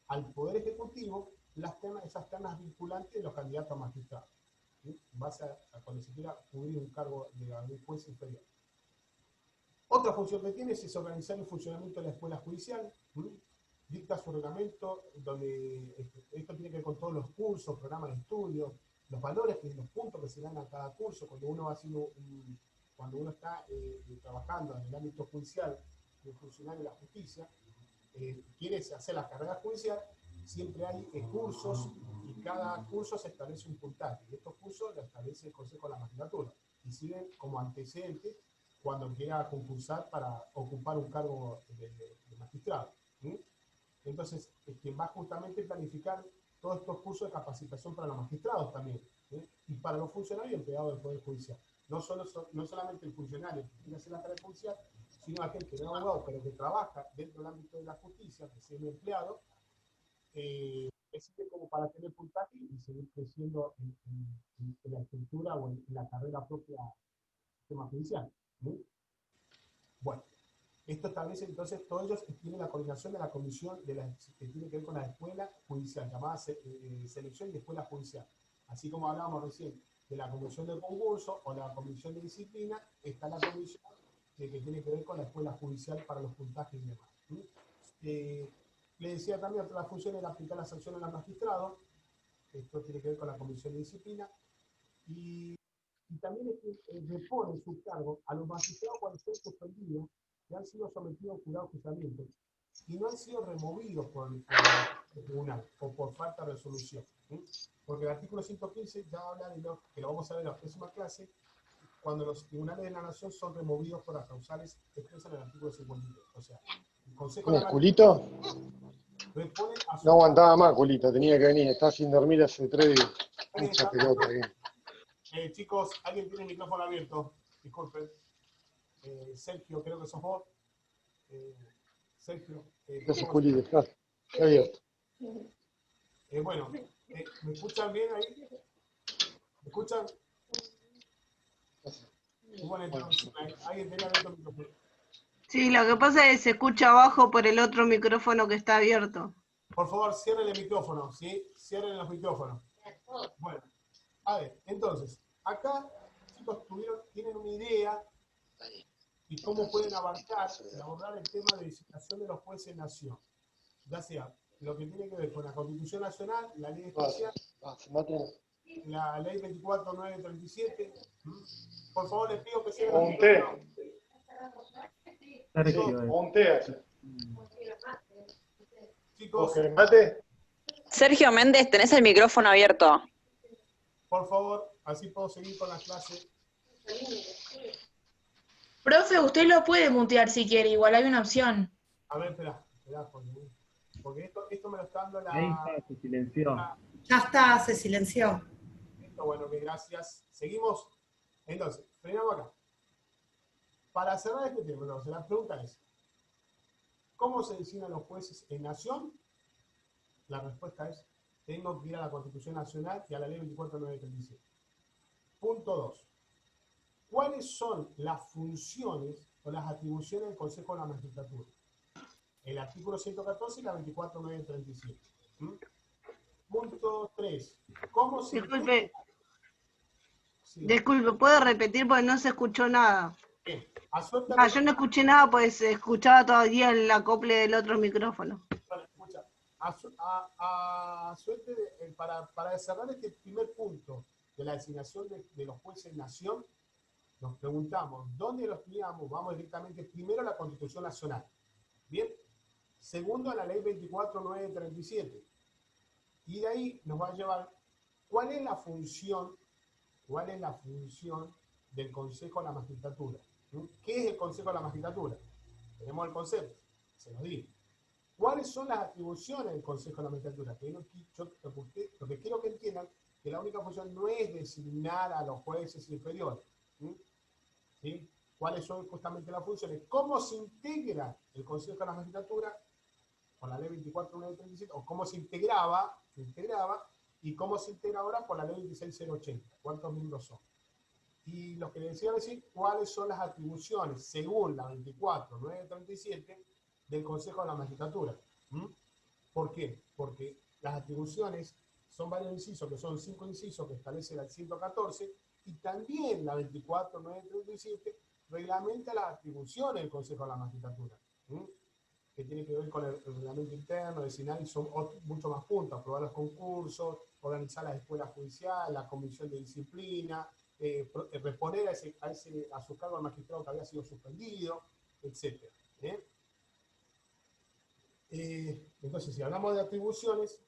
al Poder Ejecutivo esas ternas vinculantes de los candidatos a magistrados, en base a cuando se quiera cubrir un cargo de algún juez inferior. Otra función que tiene es organizar el funcionamiento de la escuela judicial, dicta su reglamento, donde esto tiene que ver con todos los cursos, programas de estudio, los valores, los puntos que se dan a cada curso, cuando uno va haciendo cuando uno está trabajando en el ámbito judicial, como funcionario de la justicia, quiere hacer la carrera judicial, siempre hay cursos, y cada curso se establece un puntaje, y estos cursos los establece el Consejo de la Magistratura, y sirven como antecedentes cuando quiera concursar para ocupar un cargo de magistrado. Entonces, quien va justamente a planificar todos estos cursos de capacitación para los magistrados también, y para los funcionarios y empleados del Poder Judicial. No solamente el funcionario que quiere hacer la carrera judicial, sino aquel que no es abogado, pero que trabaja dentro del ámbito de la justicia, que sea un empleado, sirve como para tener puntaje y seguir creciendo en la estructura o en la carrera propia del sistema judicial. Bueno. Esto establece entonces, todos ellos tienen la coordinación de la comisión que tiene que ver con la escuela judicial, llamada selección y escuela judicial. Así como hablábamos recién de la comisión de concurso o la comisión de disciplina, está la comisión que tiene que ver con la escuela judicial para los puntajes y demás. Le decía también, otra función era aplicar la sanción a los magistrados. Esto tiene que ver con la comisión de disciplina. Y también repone en su cargo a los magistrados cuando estén suspendidos, que han sido sometidos a jurado de juzgamiento y no han sido removidos por el tribunal o por falta de resolución. Porque el artículo 115 ya habla de lo que lo vamos a ver en la próxima clase, cuando los tribunales de la nación son removidos por las causales expresas en el artículo 53. O sea, el Consejo de la ¿Culito? repone a su... No aguantaba más, Culito, tenía que venir, estaba sin dormir hace 3 días. Mucha pelota ahí. Chicos, alguien tiene el micrófono abierto, disculpen. Sergio, creo que sos vos. Sergio. Gracias, Culito, está abierto. Bueno, ¿me escuchan bien ahí? ¿Me escuchan? Bueno, entonces, alguien tenía abierto el micrófono. Sí, lo que pasa es que se escucha abajo por el otro micrófono que está abierto. Por favor, cierren el micrófono, ¿sí? Cierren los micrófonos. Bueno, a ver, entonces, acá, chicos, tienen una idea y cómo pueden abarcar y abordar el tema de designación de los jueces en nación. Ya sea lo que tiene que ver con la Constitución Nacional, la ley especial, la ley 24937. Por favor, les pido que se Un té. Sergio, Un té. chicos, ¿Coge mate? Sergio Méndez, tenés el micrófono abierto. por favor, así puedo seguir con la clase. Profe, usted lo puede mutear si quiere, igual hay una opción. A ver, espera, porque esto me lo está dando ahí está, se silenció. Ya está, se silenció. Listo, bueno, bien, gracias. Seguimos. Entonces, frenamos acá. Para cerrar este tema, entonces, la pregunta es, ¿cómo se designan los jueces en nación? La respuesta es, tengo que ir a la Constitución Nacional y a la Ley 24937. Punto 2. ¿Cuáles son las funciones o las atribuciones del Consejo de la Magistratura? El artículo 114 y la 24937. Punto 3. ¿Cómo se Disculpe, Sí. disculpe, ¿puedo repetir porque no se escuchó nada? Bien. A suerte, Yo no escuché nada pues se escuchaba todavía el acople del otro micrófono. bueno, escucha, a suerte para cerrar este primer punto de la designación de los jueces en nación, nos preguntamos, ¿dónde los teníamos? Vamos directamente primero a la Constitución Nacional. Bien. Segundo, a la Ley 24937. Y de ahí nos va a llevar, ¿cuál es la función del Consejo de la Magistratura? ¿Qué es el Consejo de la Magistratura? Tenemos el concepto, se nos dice. ¿Cuáles son las atribuciones del Consejo de la Magistratura? Lo que quiero que entiendan, que la única función no es designar a los jueces inferiores. ¿Sí? ¿Cuáles son justamente las funciones? ¿Cómo se integra el Consejo de la Magistratura con la ley 24137? ¿O cómo se integraba, y cómo se integra ahora por la ley 26080? ¿Cuántos miembros son? Y lo que les decía decir, ¿cuáles son las atribuciones según la 24937 del Consejo de la Magistratura? ¿Por qué? Porque las atribuciones son varios incisos, que son 5 incisos que establece la 114, y también la 24937 reglamenta las atribuciones del Consejo de la Magistratura, que tiene que ver con el reglamento interno, designar, y son mucho más puntos: aprobar los concursos, organizar las escuelas judiciales, la comisión de disciplina, reponer a su cargo al magistrado que había sido suspendido, etc. Entonces, si hablamos de atribuciones,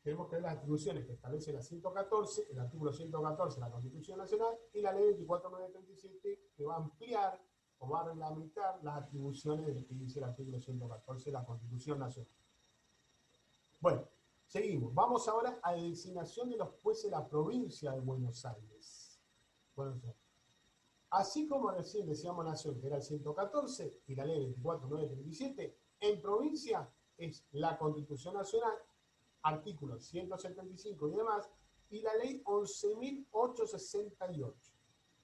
tenemos que ver las atribuciones que establece la 114, el artículo 114 de la Constitución Nacional, y la ley 24937, que va a ampliar o va a reglamentar las atribuciones de lo que dice el artículo 114 de la Constitución Nacional. Bueno, seguimos. Vamos ahora a la designación de los jueces de la provincia de Buenos Aires. Así como recién decíamos nación, que era el 114, y la ley 24937, en provincia es la Constitución Nacional, artículos 175 y demás, y la ley 11.868.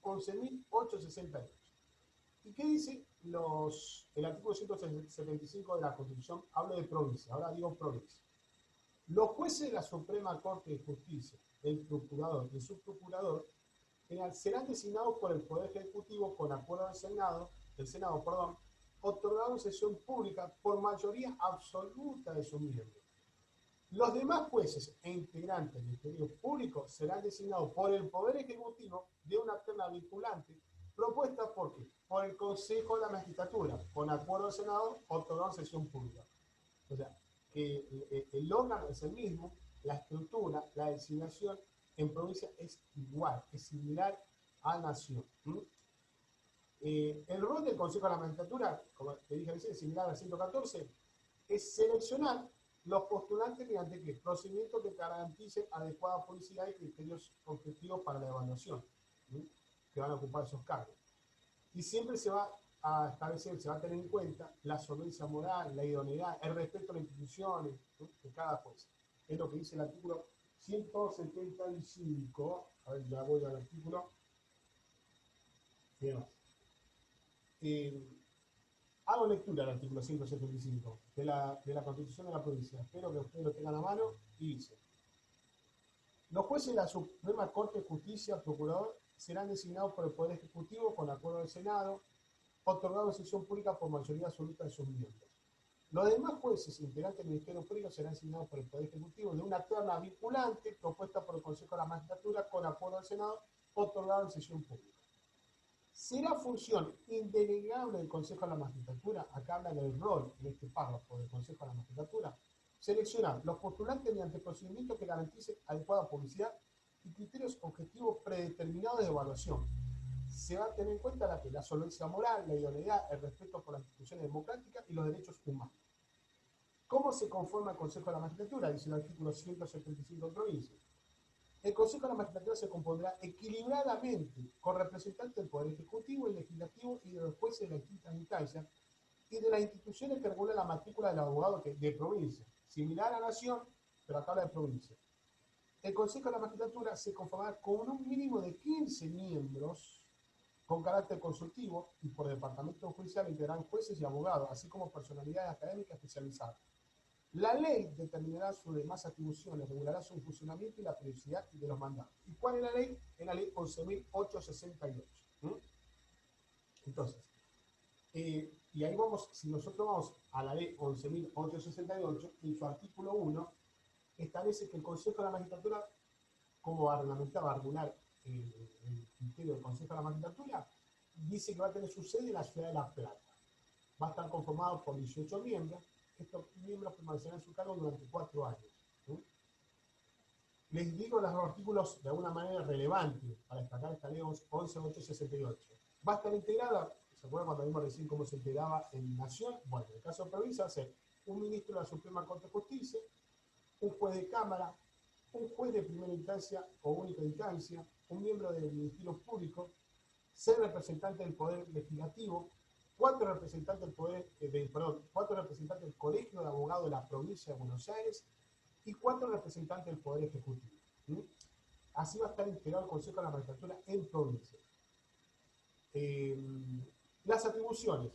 11.868. ¿Y qué dice el artículo 175 de la Constitución? Habla de provincia, ahora digo provincia. Los jueces de la Suprema Corte de Justicia, el procurador y el subprocurador, serán designados por el Poder Ejecutivo con acuerdo del Senado, otorgado en sesión pública por mayoría absoluta de sus miembros. Los demás jueces e integrantes del Ministerio Público serán designados por el Poder Ejecutivo de una terna vinculante propuesta por el Consejo de la Magistratura, con acuerdo del Senado, otorgado en sesión pública. O sea, que el órgano es el mismo, la estructura, la designación en provincia es igual, es similar a nación. El rol del Consejo de la Magistratura, como te dije recién, similar al 114, es seleccionar los postulantes mediante procedimientos que garanticen adecuada publicidad y criterios objetivos para la evaluación, que van a ocupar esos cargos. Y siempre se va a establecer, se va a tener en cuenta la solvencia moral, la idoneidad, el respeto a las instituciones de cada juez. Es lo que dice el artículo 175. A ver, ya voy al artículo y demás. Hago lectura del artículo 175 de la Constitución de la provincia. Espero que ustedes lo tengan a mano y dice: los jueces de la Suprema Corte de Justicia, procurador, serán designados por el Poder Ejecutivo con acuerdo del Senado, otorgado en sesión pública por mayoría absoluta de sus miembros. Los demás jueces integrantes del Ministerio Público serán designados por el Poder Ejecutivo de una terna vinculante propuesta por el Consejo de la Magistratura con acuerdo del Senado, otorgado en sesión pública. Será función indelegable del Consejo de la Magistratura, acá habla del rol en este párrafo del Consejo de la Magistratura, seleccionar los postulantes mediante procedimientos que garanticen adecuada publicidad y criterios objetivos predeterminados de evaluación. Se va a tener en cuenta la solvencia moral, la idoneidad, el respeto por las instituciones democráticas y los derechos humanos. ¿Cómo se conforma el Consejo de la Magistratura? Dice el artículo 175 de provincia. El Consejo de la Magistratura se compondrá equilibradamente con representantes del Poder Ejecutivo, el Legislativo y de los jueces de las distintas instancias y de las instituciones que regulan la matrícula del abogado de provincia, similar a Nación, pero acá habla de provincia. El Consejo de la Magistratura se conformará con un mínimo de 15 miembros con carácter consultivo y por departamento judicial integrarán jueces y abogados, así como personalidades académicas especializadas. La ley determinará sus demás atribuciones, regulará su funcionamiento y la periodicidad de los mandatos. ¿Y cuál es la ley? Es la ley 11.868. Entonces, y ahí vamos, si nosotros vamos a la ley 11.868, en su artículo 1, establece que el Consejo de la Magistratura, como va a regular el criterio del Consejo de la Magistratura, dice que va a tener su sede en la ciudad de La Plata. Va a estar conformado por 18 miembros. Estos miembros permanecerán en su cargo durante 4 años. Les digo los artículos de alguna manera relevantes para destacar esta ley 11.868. Va a estar integrada, ¿se acuerdan cuando vimos recién cómo se integraba en Nación? Bueno, en el caso de provincia va a ser un ministro de la Suprema Corte de Justicia, un juez de Cámara, un juez de primera instancia o única instancia, un miembro del Ministerio Público, 6 representantes del Poder Legislativo, 4 representantes del Colegio de Abogados de la Provincia de Buenos Aires y 4 representantes del Poder Ejecutivo. Así va a estar integrado el Consejo de la Magistratura en provincia. Las atribuciones,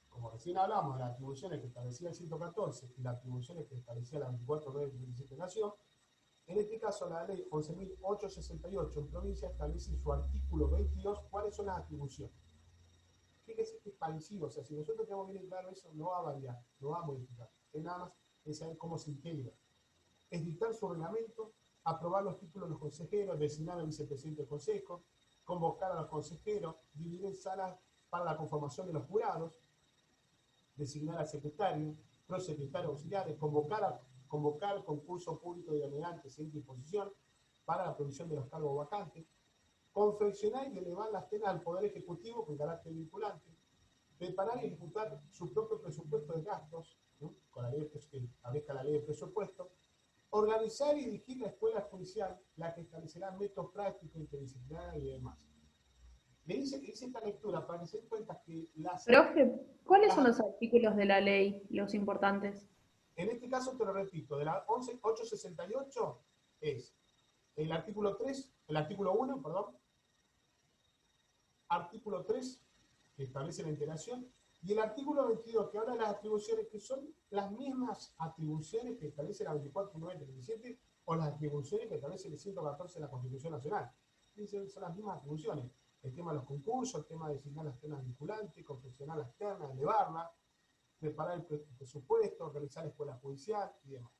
como recién hablamos, las atribuciones que establecía el 114 y las atribuciones que establecía la 24.9 de Nación, en este caso la ley 11.868 en provincia establece en su artículo 22 cuáles son las atribuciones. Fíjese que es parecido, o sea, si nosotros tenemos bien claro eso, no va a variar, no va a modificar. Es nada más es saber cómo se integra. Es dictar su reglamento, aprobar los títulos de los consejeros, designar al vicepresidente del consejo, convocar a los consejeros, dividir salas para la conformación de los jurados, designar al secretario, prosecretarios auxiliares, convocar concurso público de idoneidad sin disposición para la provisión de los cargos vacantes, confeccionar y elevar las ternas al Poder Ejecutivo con carácter vinculante, preparar y ejecutar su propio presupuesto de gastos, ¿no? Con la ley que establezca la ley de presupuesto, organizar y dirigir la escuela judicial, la que establecerá métodos prácticos, interdisciplinarios y demás. Le hice esta lectura para que se den cuenta que las... Profe, ¿cuáles son los artículos de la ley, los importantes? En este caso, te lo repito, de la 11.868 es el artículo 3, el artículo 1, perdón, artículo 3, que establece la integración, y el artículo 22, que habla de las atribuciones, que son las mismas atribuciones que establece la 24.9 o las atribuciones que establece el 114 de la Constitución Nacional. Dicen, son las mismas atribuciones. El tema de los concursos, el tema de designar las ternas vinculantes, confeccionar las ternas, elevarlas, preparar el presupuesto, organizar la escuela judicial y demás.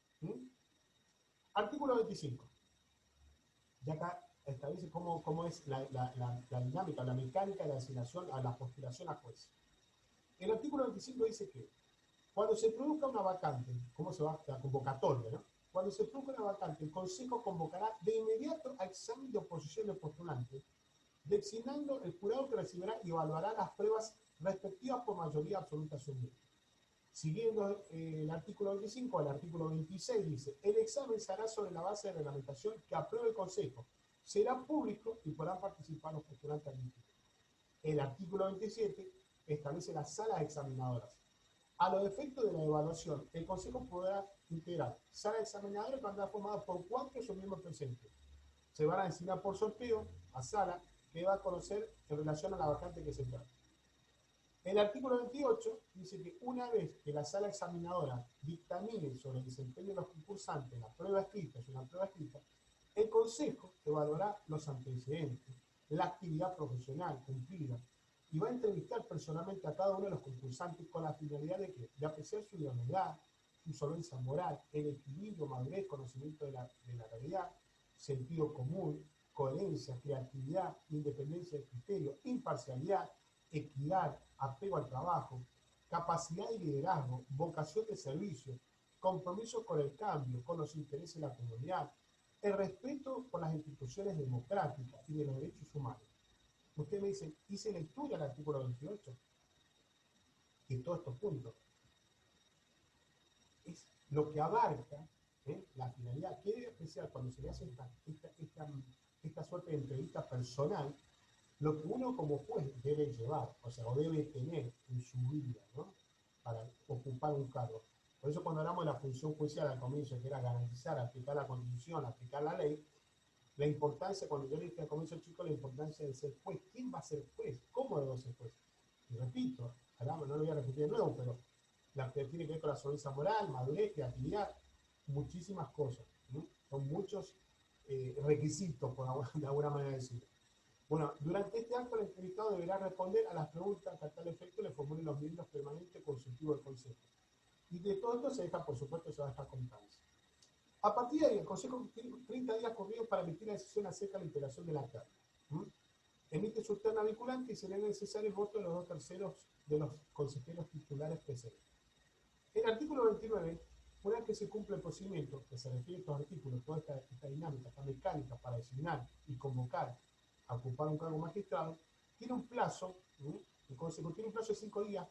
Artículo 25. Ya acá establece cómo es la dinámica, la mecánica de la asignación a la postulación a juez. El artículo 25 dice que cuando se produzca una vacante, ¿cómo se va la convocatoria, no? Cuando se produzca una vacante, el Consejo convocará de inmediato a examen de oposición de postulantes, designando el jurado que recibirá y evaluará las pruebas respectivas por mayoría absoluta asumida. Siguiendo el artículo 25, el artículo 26 dice, el examen se hará sobre la base de reglamentación que apruebe el Consejo. Será público y podrán participar los postulantes admitidos. El artículo 27 establece las salas examinadoras. A los efectos de la evaluación, el Consejo podrá integrar salas examinadoras que andarán formadas por 4 de sus miembros presentes. Se van a designar por sorteo a sala que va a conocer en relación a la vacante que se trata. El artículo 28 dice que una vez que la sala examinadora dictamine sobre el desempeño de los concursantes en la prueba escrita, es una prueba escrita, el Consejo evaluará los antecedentes, la actividad profesional cumplida y va a entrevistar personalmente a cada uno de los concursantes con la finalidad de apreciar su idoneidad, su solvencia moral, el equilibrio, madurez, conocimiento de la realidad, sentido común, coherencia, creatividad, independencia de criterio, imparcialidad, equidad, apego al trabajo, capacidad de liderazgo, vocación de servicio, compromiso con el cambio, con los intereses de la comunidad, el respeto por las instituciones democráticas y de los derechos humanos. Usted me dice, hice lectura del artículo 28 y todos estos puntos. Es lo que abarca la finalidad. ¿Qué debe apreciar cuando se le hace esta suerte de entrevista personal? Lo que uno como juez debe llevar, o sea, o debe tener en su vida, ¿no? Para ocupar un cargo. Por eso cuando hablamos de la función judicial al comienzo, que era garantizar, aplicar la Constitución, aplicar la ley, la importancia, cuando yo le dije al comienzo, chicos, la importancia de ser juez. ¿Quién va a ser juez? ¿Cómo debo ser juez? Y repito, hablamos, no lo voy a repetir de nuevo, pero la que tiene que ver con la solvencia moral, madurez, creatividad, muchísimas cosas, ¿no? Son muchos requisitos, de alguna manera decirlo. Bueno, durante este acto el entrevistado deberá responder a las preguntas que a tal efecto le formulen los miembros permanentes consultivos del Consejo. Y de todo esto se deja, por supuesto, se va a dejar constancia. A partir de ahí, el Consejo tiene 30 días corridos para emitir la decisión acerca de la integración de la terna. Emite su terna vinculante y será necesario el voto de los 2/3 de los consejeros titulares presentes. El artículo 29, una vez que se cumple el procedimiento, que se refiere a estos artículos, toda esta dinámica, esta mecánica para designar y convocar a ocupar un cargo magistrado, tiene un plazo, el Consejo tiene un plazo de 5 días,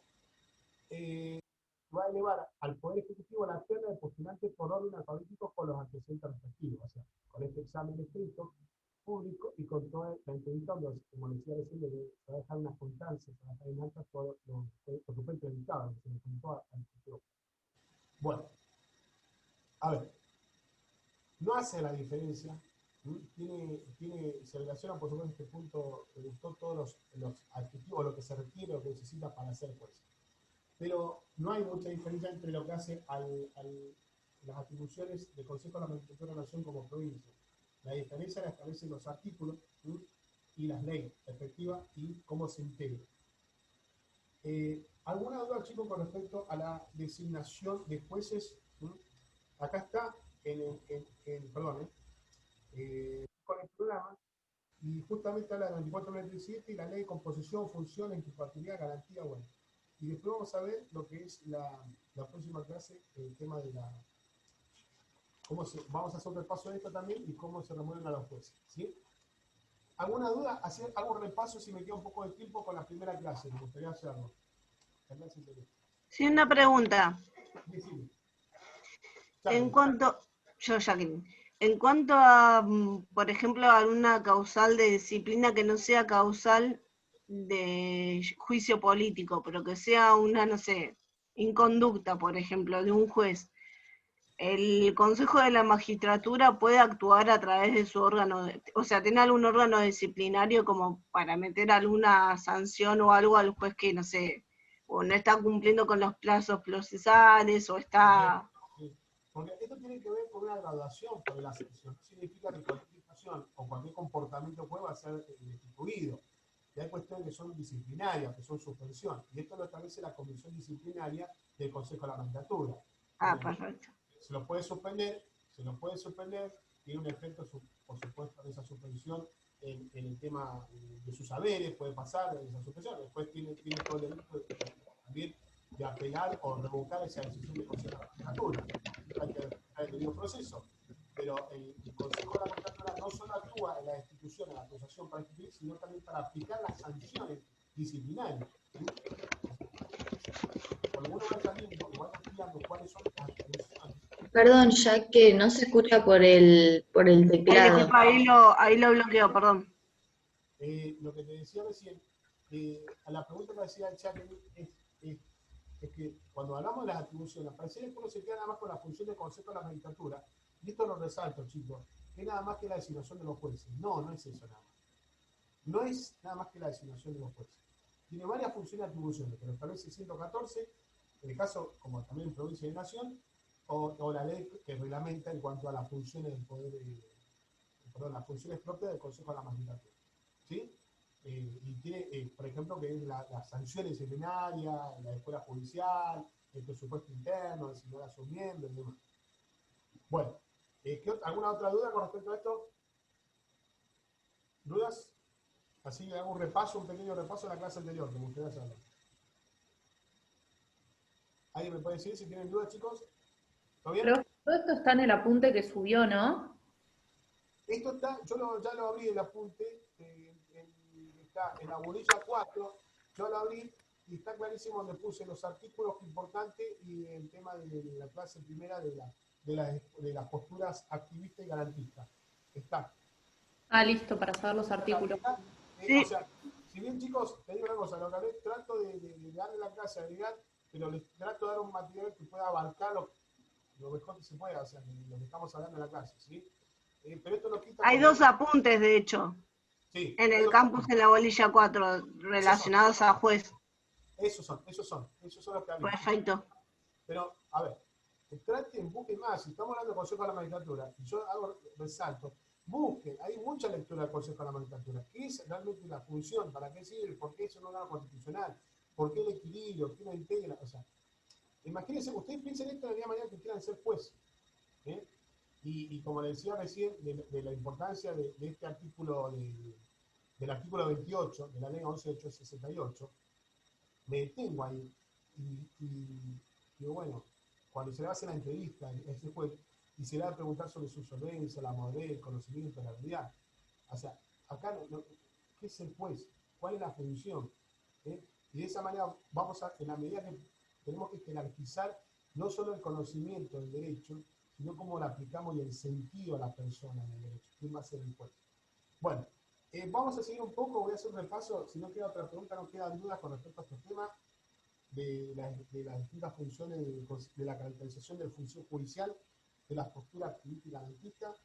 va a elevar al Poder Ejecutivo la terna de postulantes por orden alfabético con los antecedentes respectivos, o sea, con este examen escrito, público y con toda la entrevista, donde, como decía recién, se va a dejar unas constancias, se va a dejar en alta todo lo que fue entrevistado, se le contó al futuro. Bueno, a ver, no hace la diferencia, se relaciona, por supuesto, este punto, me gustó todos los adjetivos, lo que se requiere, lo que necesita para ser juez. Pero no hay mucha diferencia entre lo que hace las atribuciones del Consejo de la Magistratura de la Nación como provincia. La diferencia la establecen los artículos y las leyes respectivas y cómo se integra. ¿Alguna duda, chicos, con respecto a la designación de jueces? Acá está con el programa, y justamente habla del 2497 y la ley de composición, funciones, incompatibilidad, garantía, bueno. Y después vamos a ver lo que es la próxima clase, el tema de la... vamos a hacer un repaso de esto también y cómo se remueven a los jueces, ¿sí? ¿Alguna duda? Hacer algún repaso si me queda un poco de tiempo con la primera clase, me gustaría hacerlo. Sí, una pregunta. Sí. En cuanto a, por ejemplo, alguna causal de disciplina que no sea causal de juicio político, pero que sea una, no sé, inconducta, por ejemplo, de un juez, ¿el Consejo de la Magistratura puede actuar a través de su órgano, o sea, tiene algún órgano disciplinario como para meter alguna sanción o algo al juez que, no sé, o no está cumpliendo con los plazos procesales, o está... Sí. Porque esto tiene que ver con una graduación por la sanción. No significa que cualquier situación o cualquier comportamiento pueda ser destituido. Y hay cuestiones que son disciplinarias, que son suspensión. Y esto lo establece la Comisión Disciplinaria del Consejo de la Magistratura. Perfecto. Se lo puede suspender, tiene un efecto, por supuesto, de esa suspensión en el tema de sus saberes, puede pasar de esa suspensión. Después tiene todo el derecho también de apelar o revocar esa decisión del Consejo de la Magistratura. Hay que respetar el debido proceso. Pero el Consejo de la Magistratura no solo actúa en la destitución, en la acusación para instituir, sino también para aplicar las sanciones disciplinarias. Por lo menos va viendo, igual estudiando cuáles son las atribuciones. Perdón, ya que no se escucha por el teclado. Ahí lo bloqueo, perdón. Lo que te decía recién, a la pregunta que hacía el chat es que cuando hablamos de las atribuciones, pareciera que uno se queda nada más con la función del Consejo de la Magistratura, y esto lo resalto, chicos, es nada más que la designación de los jueces. No, no es eso nada más. no es nada más que la designación de los jueces. Tiene varias funciones y atribuciones, pero establece 114, en el caso, como también en provincia y nación, o la ley que reglamenta en cuanto a las funciones del poder, las funciones propias del Consejo de la Magistratura. ¿Sí? Y tiene, por ejemplo, que es las sanciones disciplinarias, la escuela judicial, el presupuesto interno, designar a sus miembros y demás. Bueno, ¿alguna otra duda con respecto a esto? ¿Dudas? Así le hago un pequeño repaso de la clase anterior, que me gustaría saber. ¿Alguien me puede decir si tienen dudas, chicos? ¿Todo bien? Pero todo esto está en el apunte que subió, ¿no? Esto está, ya lo abrí el apunte, está en la bolilla 4, yo lo abrí y está clarísimo donde puse los artículos importantes y el tema de la clase primera de las posturas activistas y garantistas. Está. Ah, listo, para saber los artículos. Sí. O sea, si bien, chicos, te digo una cosa, lo que haré, trato de darle la clase a agregar, pero les trato de dar un material que pueda abarcar lo mejor que se pueda, o sea, lo que estamos hablando en la clase, ¿sí? Pero esto no quita... Hay dos apuntes, de hecho, sí, en el campus de la bolilla 4, relacionados a juez. Esos son los que hablan. Perfecto. Pero, a ver, traten, busquen más, si estamos hablando del Consejo de la Magistratura, y yo resalto, busquen, hay mucha lectura del Consejo de la Magistratura, ¿qué es realmente la función? ¿Para qué sirve? ¿Por qué es un órgano constitucional? ¿Por qué el equilibrio? ¿Qué lo integra? O sea, imagínense, ustedes piensen esto el día de mañana que quieran ser juez. Y como les decía recién, de la importancia de este artículo, del artículo 28 de la ley 11.868, me detengo ahí y bueno, cuando se le hace la entrevista a ese juez y se le va a preguntar sobre su solvencia, la madurez, el conocimiento, la habilidad, o sea, acá, ¿qué es el juez? ¿Cuál es la función? Y de esa manera vamos a, en la medida que tenemos que jerarquizar no solo el conocimiento del derecho, sino cómo lo aplicamos y el sentido a la persona en el derecho. ¿Quién va a ser el juez? Bueno, vamos a seguir un poco, voy a hacer un repaso, si no queda otra pregunta, no quedan dudas con respecto a estos temas de las distintas funciones de la caracterización de la función judicial, de las posturas activistas y garantistas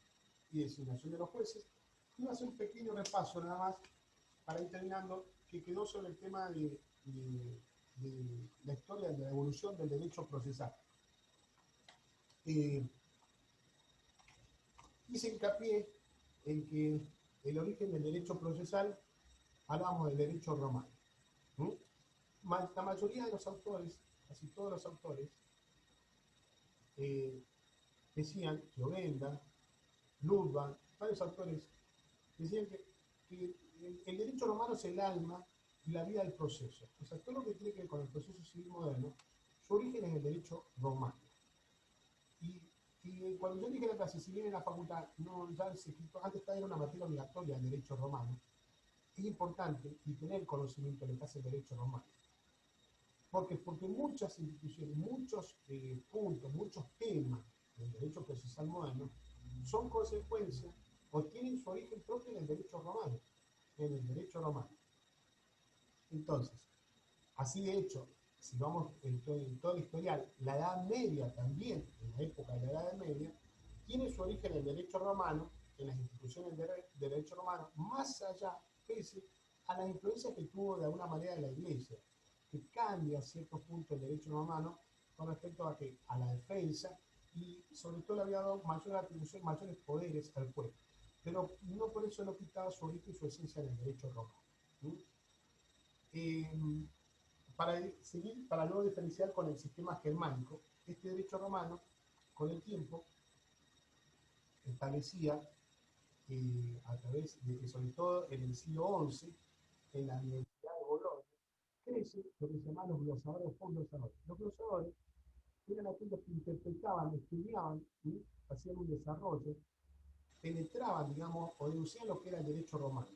y designación de los jueces. Y voy a hacer un pequeño repaso nada más para ir terminando, que quedó sobre el tema de la historia de la evolución del derecho procesal. Hice hincapié en que el origen del derecho procesal, hablamos del derecho romano. La mayoría de los autores, casi todos los autores, decían, Giovenda, Ludwig, varios autores, decían que el derecho romano es el alma y la vida del proceso. O sea, todo lo que tiene que ver con el proceso civil moderno, su origen es el derecho romano. Y cuando yo dije la clase, si bien en la facultad, no, ya se escrito, antes era una materia obligatoria el derecho romano, es importante y tener conocimiento de lo que hace el derecho romano. Porque muchas instituciones, muchos puntos, muchos temas del derecho procesal moderno son consecuencias o tienen su origen propio en el derecho romano. En el derecho romano. Entonces, así de hecho, si vamos en todo el historial, la Edad Media también, en la época de la Edad Media, tiene su origen en el derecho romano, en las instituciones de derecho romano, más allá, pese a las influencias que tuvo de alguna manera la Iglesia, que cambia a ciertos puntos el derecho romano con respecto a la defensa y sobre todo le había dado mayor atribución, mayores poderes al juez. Pero no por eso no quitaba su origen y su esencia en el derecho romano. Para luego diferenciar con el sistema germánico, este derecho romano, con el tiempo, establecía, a través de, sobre todo en el siglo XI, en la Universidad de Bolonia, crece lo que se llaman los glosadores o glosadores. Los glosadores eran aquellos que interpretaban, estudiaban, hacían un desarrollo, penetraban, digamos, o deducían lo que era el derecho romano.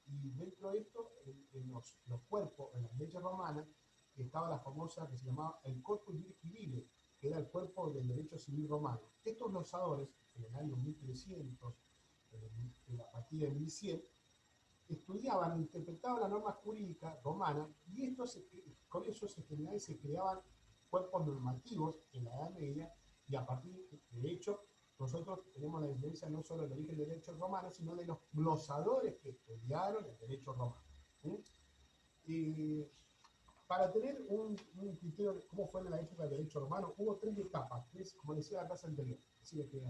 Y dentro de esto, en los cuerpos, en las leyes romanas, estaba la famosa que se llamaba el corpus juris civile, que era el cuerpo del derecho civil romano. Estos glosadores, en el año 1300, a partir de 1100, estudiaban, interpretaban la norma jurídica romana y con eso se creaban cuerpos normativos en la Edad Media y a partir, de hecho, nosotros tenemos la diferencia no solo del origen del derecho romano, sino de los glosadores que estudiaron el derecho romano. ¿Sí? Y para tener un criterio de cómo fue en la época del derecho romano, hubo 3 etapas, como decía la clase anterior. Así que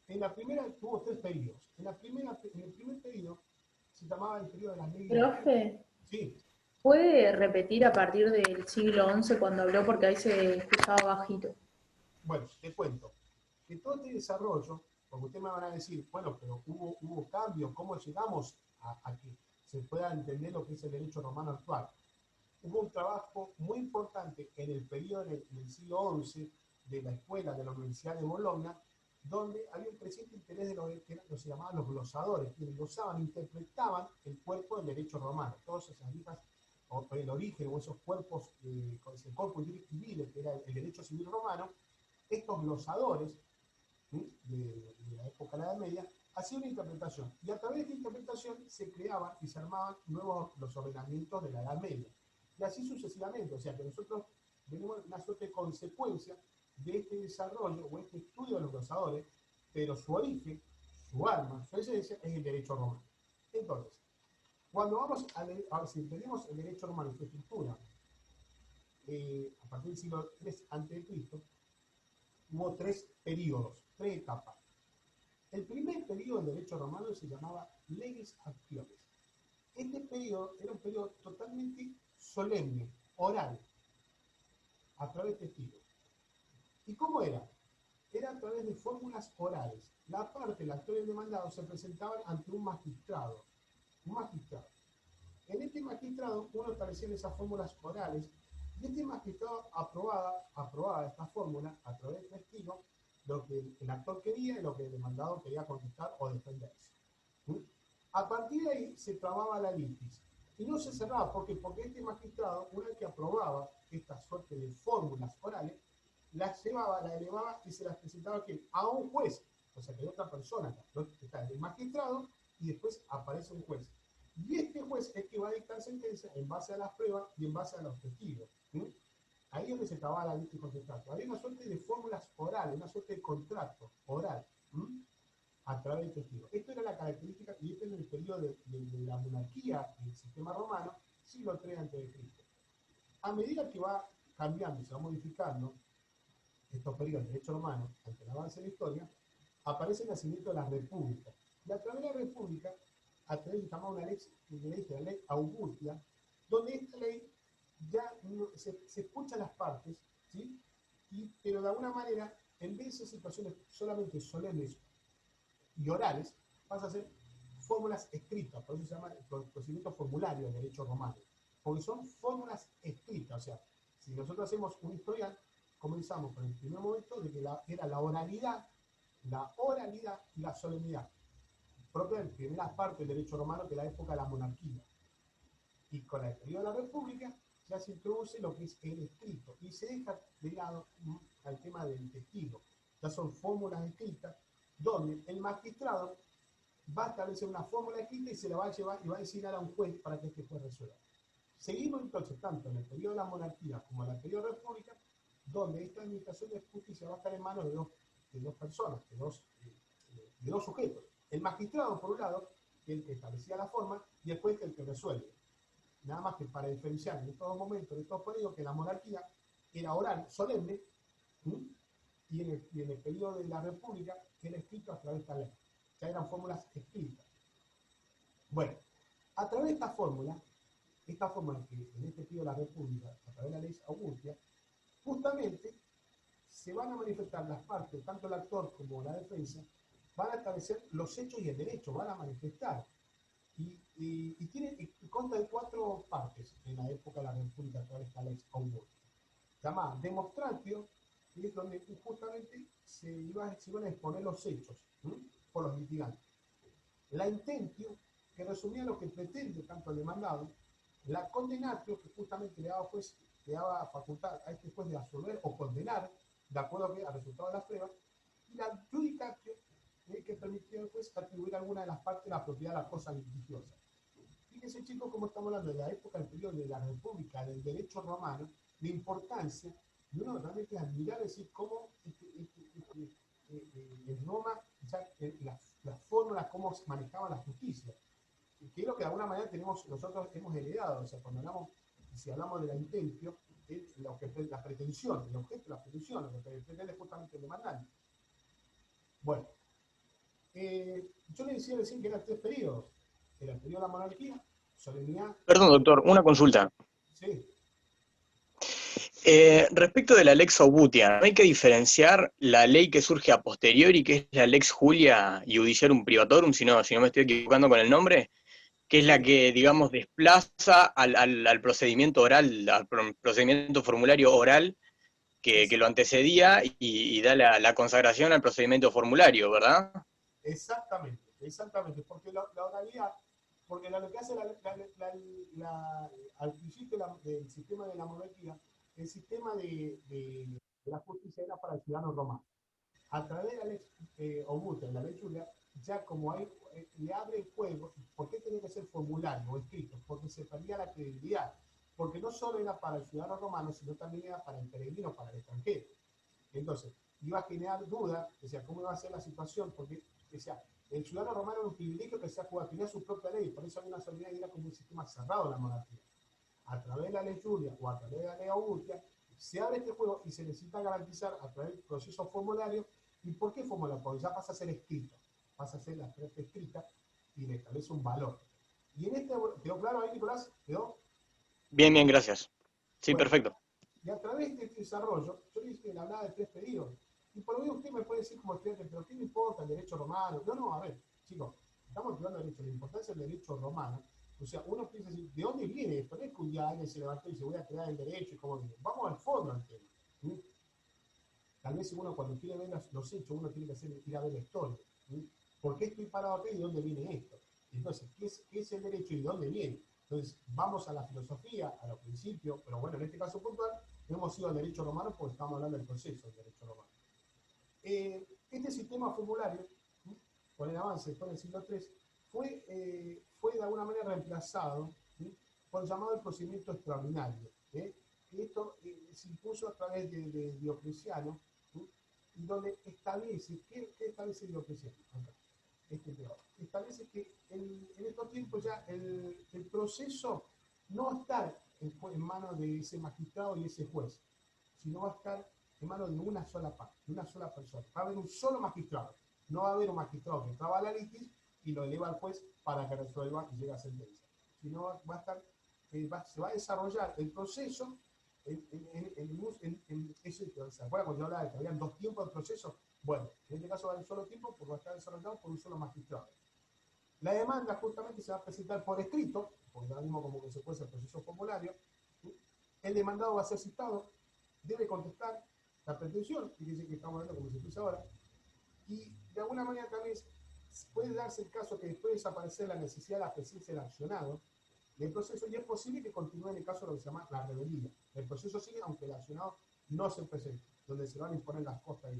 en la primera tuvo 3 periodos. En el primer periodo se llamaba el periodo de las leyes. Profe, Sí. ¿puede repetir a partir del siglo XI cuando habló? Porque ahí se escuchaba bajito. Bueno, te cuento. Que todo este desarrollo, porque ustedes me van a decir, bueno, pero hubo cambios, ¿cómo llegamos a que se pueda entender lo que es el derecho romano actual? Hubo un trabajo muy importante en el periodo en el siglo XI de la escuela de la Universidad de Bologna, donde había un creciente interés de lo que se llamaban los glosadores, quienes glosaban, interpretaban el cuerpo del derecho romano. Todas esas listas, o el origen, o esos cuerpos, con ese corpus juris civile, que era el derecho civil romano, estos glosadores, ¿sí?, de la época de la Edad Media, hacían una interpretación. Y a través de esta interpretación se creaban y se armaban nuevos los ordenamientos de la Edad Media. Y así sucesivamente. O sea que nosotros venimos una suerte de consecuencia de este desarrollo o este estudio de los glosadores, pero su origen, su alma, su esencia es el derecho romano. Entonces, cuando vamos a ver si entendemos el derecho romano y su estructura, a partir del siglo III a.C., hubo 3 periodos, 3 etapas. El primer periodo del derecho romano se llamaba legis actiones. Este periodo era un periodo totalmente solemne, oral, a través de testigos. ¿Y cómo era? Era a través de fórmulas orales. La parte, el actor y el demandado se presentaban ante un magistrado. Un magistrado. En este magistrado uno establecía esas fórmulas orales y este magistrado aprobaba esta fórmula a través de testigos, lo que el actor quería y lo que el demandado quería contestar o defenderse. ¿Sí? A partir de ahí se trababa la litis. Y no se cerraba, ¿por qué? Porque este magistrado, una vez que aprobaba esta suerte de fórmulas orales, las llevaba, las elevaba y se las presentaba a un juez, o sea que hay otra persona, está el magistrado y después aparece un juez. Y este juez es que va a dictar sentencia en base a las pruebas y en base a los testigos. ¿Sí? Ahí es donde se acababa la litis contrato. Había una suerte de fórmulas orales, una suerte de contrato oral. ¿Sí? A través de testigos. Esto era la característica, y este es el periodo de la monarquía del sistema romano, siglo III a.C. A medida que va cambiando, se va modificando estos periodos del derecho romano, ante el avance de la historia, aparece el nacimiento de la República. Y a través de la República, a través de llamar una ley, la ley Augusta, donde esta ley ya se escuchan las partes, ¿sí? Pero de alguna manera, en vez de ser situaciones solamente solemnes y orales, pasa a ser fórmulas escritas, por eso se llama el procedimiento formulario del derecho romano, porque son fórmulas escritas. O sea, si nosotros hacemos un historial, comenzamos con el primer momento de que era la oralidad y la solemnidad, propia de la primera parte del derecho romano, que es la época de la monarquía. Y con el periodo de la república ya se introduce lo que es el escrito y se deja de lado al tema del testigo. Ya son fórmulas escritas donde el magistrado va a establecer una fórmula escrita y se la va a llevar y va a designar a un juez para que este juez resuelva. Seguimos entonces tanto en el periodo de la monarquía como en el periodo de la república, donde esta administración de justicia va a estar en manos de dos personas, de dos sujetos. El magistrado, por un lado, el que establecía la forma, y el juez el que resuelve. Nada más que para diferenciar en estos momentos, en estos periodos, que la monarquía era oral, solemne, ¿sí? y en el periodo de la república era escrito a través de esta ley. Ya eran fórmulas escritas. Bueno, a través de esta fórmula que en este periodo de la república, a través de la ley Augusta, justamente se van a manifestar las partes, tanto el actor como la defensa, van a establecer los hechos y el derecho, van a manifestar. Y consta de 4 partes en la época de la república, a través de esta ley Augusta. Llamada demonstratio, que es donde justamente se iban a exponer los hechos, ¿sí?, por los litigantes. La intentio, que resumía lo que pretende tanto el demandado. La condenatio, que justamente le daba facultad a este juez de absolver o condenar, de acuerdo al resultado de las pruebas. Y la judicatio, que permitía al juez atribuir alguna de las partes de la propiedad a la cosa litigiosa. Fíjense, chicos, cómo estamos hablando de la época del periodo de la república, del derecho romano, la importancia de uno realmente admirar, decir, cómo las fórmulas, cómo se manejaba la justicia. Que es lo que de alguna manera nosotros hemos heredado. O sea, cuando hablamos, si hablamos de la intempio, la pretensión, el objeto de la pretensión, lo que pretende es justamente el demandante. Bueno, yo le decía recién que eran 3 periodos. Era el periodo de la monarquía, solemnidad. Perdón, doctor, una consulta. Sí. Respecto de la Lex Obutia, ¿no hay que diferenciar la ley que surge a posteriori, que es la Lex Julia Iudiciarum Privatorum, si no me estoy equivocando con el nombre, que es la que, digamos, desplaza al procedimiento oral, al procedimiento formulario oral que lo antecedía y da la consagración al procedimiento formulario, ¿verdad? Exactamente, porque la oralidad, porque lo que hace al principio del sistema de la monarquía, el sistema de la justicia era para el ciudadano romano. A través de la Lex Obutia, la Lex Julia, ya como hay, le abre el juego. ¿Por qué tenía que ser formulario o escrito? Porque se perdía la credibilidad. Porque no solo era para el ciudadano romano, sino también era para el peregrino, para el extranjero. Entonces, iba a generar dudas, decía, ¿cómo iba a ser la situación? Porque, decía, el ciudadano romano era un privilegio que se tenía su propia ley, por eso había una solemnidad y era como un sistema cerrado en la monarquía. A través de la Ley Julia o a través de la Ley Augusta, se abre este juego y se necesita garantizar a través del proceso formulario. ¿Y por qué formulario? Porque ya pasa a ser escrito, pasa a ser la parte escrita y le establece un valor. Y en este, ¿quedó claro ahí, Nicolás? ¿Quedó? Bien, gracias. Sí, Bueno, perfecto. y a través de este desarrollo, yo le dije que le hablaba de 3 periodos. Y por lo menos usted me puede decir como estudiante, pero ¿qué me importa el derecho romano? No, a ver, chicos, estamos estudiando derecho, la importancia del derecho romano. O sea, uno piensa así, ¿de dónde viene esto? No es que un día alguien se levantó y se voy a crear el derecho y cómo viene. Vamos al fondo del tema. ¿Sí? Tal vez uno cuando quiere ver los hechos, uno tiene que ir a ver la historia. ¿Sí? ¿Por qué estoy parado acá y de dónde viene esto? Entonces, ¿qué es el derecho y de dónde viene? Entonces, vamos a la filosofía, a los principios, pero bueno, en este caso puntual, hemos ido al derecho romano porque estamos hablando del proceso del derecho romano. Este sistema formulario, con el avance después del siglo III, fue de alguna manera reemplazado, ¿sí?, por el llamado el procedimiento extraordinario. Esto se impuso a través de Diocleciano, ¿sí?, y donde establece, ¿qué establece Diocleciano? Acá, establece que en estos tiempos ya el proceso no va a estar en manos de ese magistrado y ese juez, sino va a estar en manos de una sola parte, de una sola persona. Va a haber un solo magistrado. No va a haber un magistrado que traba la litis y lo eleva al juez para que resuelva y llegue a sentencia. Sino va a estar, se va a desarrollar el proceso ¿se acuerdan cuando yo hablaba de que habían 2 tiempos de proceso? Bueno, en este caso va a haber un solo tiempo porque va a estar desarrollado por un solo magistrado. La demanda justamente se va a presentar por escrito, porque ahora mismo como consecuencia del proceso formulario. El demandado va a ser citado, debe contestar la pretensión, y dice que estamos hablando como se puso ahora, y de alguna manera también puede darse el caso que después desaparecer la necesidad de la presencia del accionado del proceso, y es posible que continúe en el caso de lo que se llama la rebeldía. El proceso sigue aunque el accionado no se presente, donde se van a imponer las costas.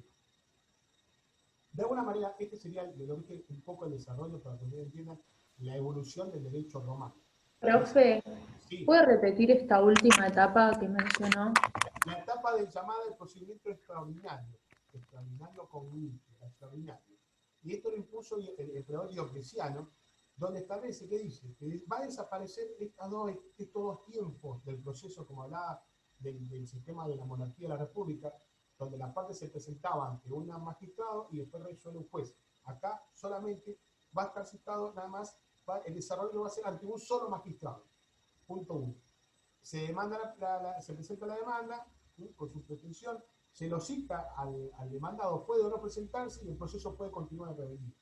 De alguna manera, este sería el origen, un poco el desarrollo para que ustedes entiendan la evolución del derecho romano. Profe, Sí. ¿puede repetir esta última etapa que mencionó? La etapa del llamado procedimiento extraordinario cognitivo, extraordinario. Y esto lo impuso el emperador Diocleciano, donde establece, ¿qué dice? Que va a desaparecer estos dos tiempos del proceso, como hablaba del sistema de la monarquía de la república, donde las partes se presentaban ante un magistrado y después resuelve un juez. Acá solamente va a estar citado nada más, el desarrollo va a ser ante un solo magistrado. Punto 1. Se presenta la demanda, ¿sí?, con su pretensión, se lo cita al demandado, puede o no presentarse y el proceso puede continuar a revenir.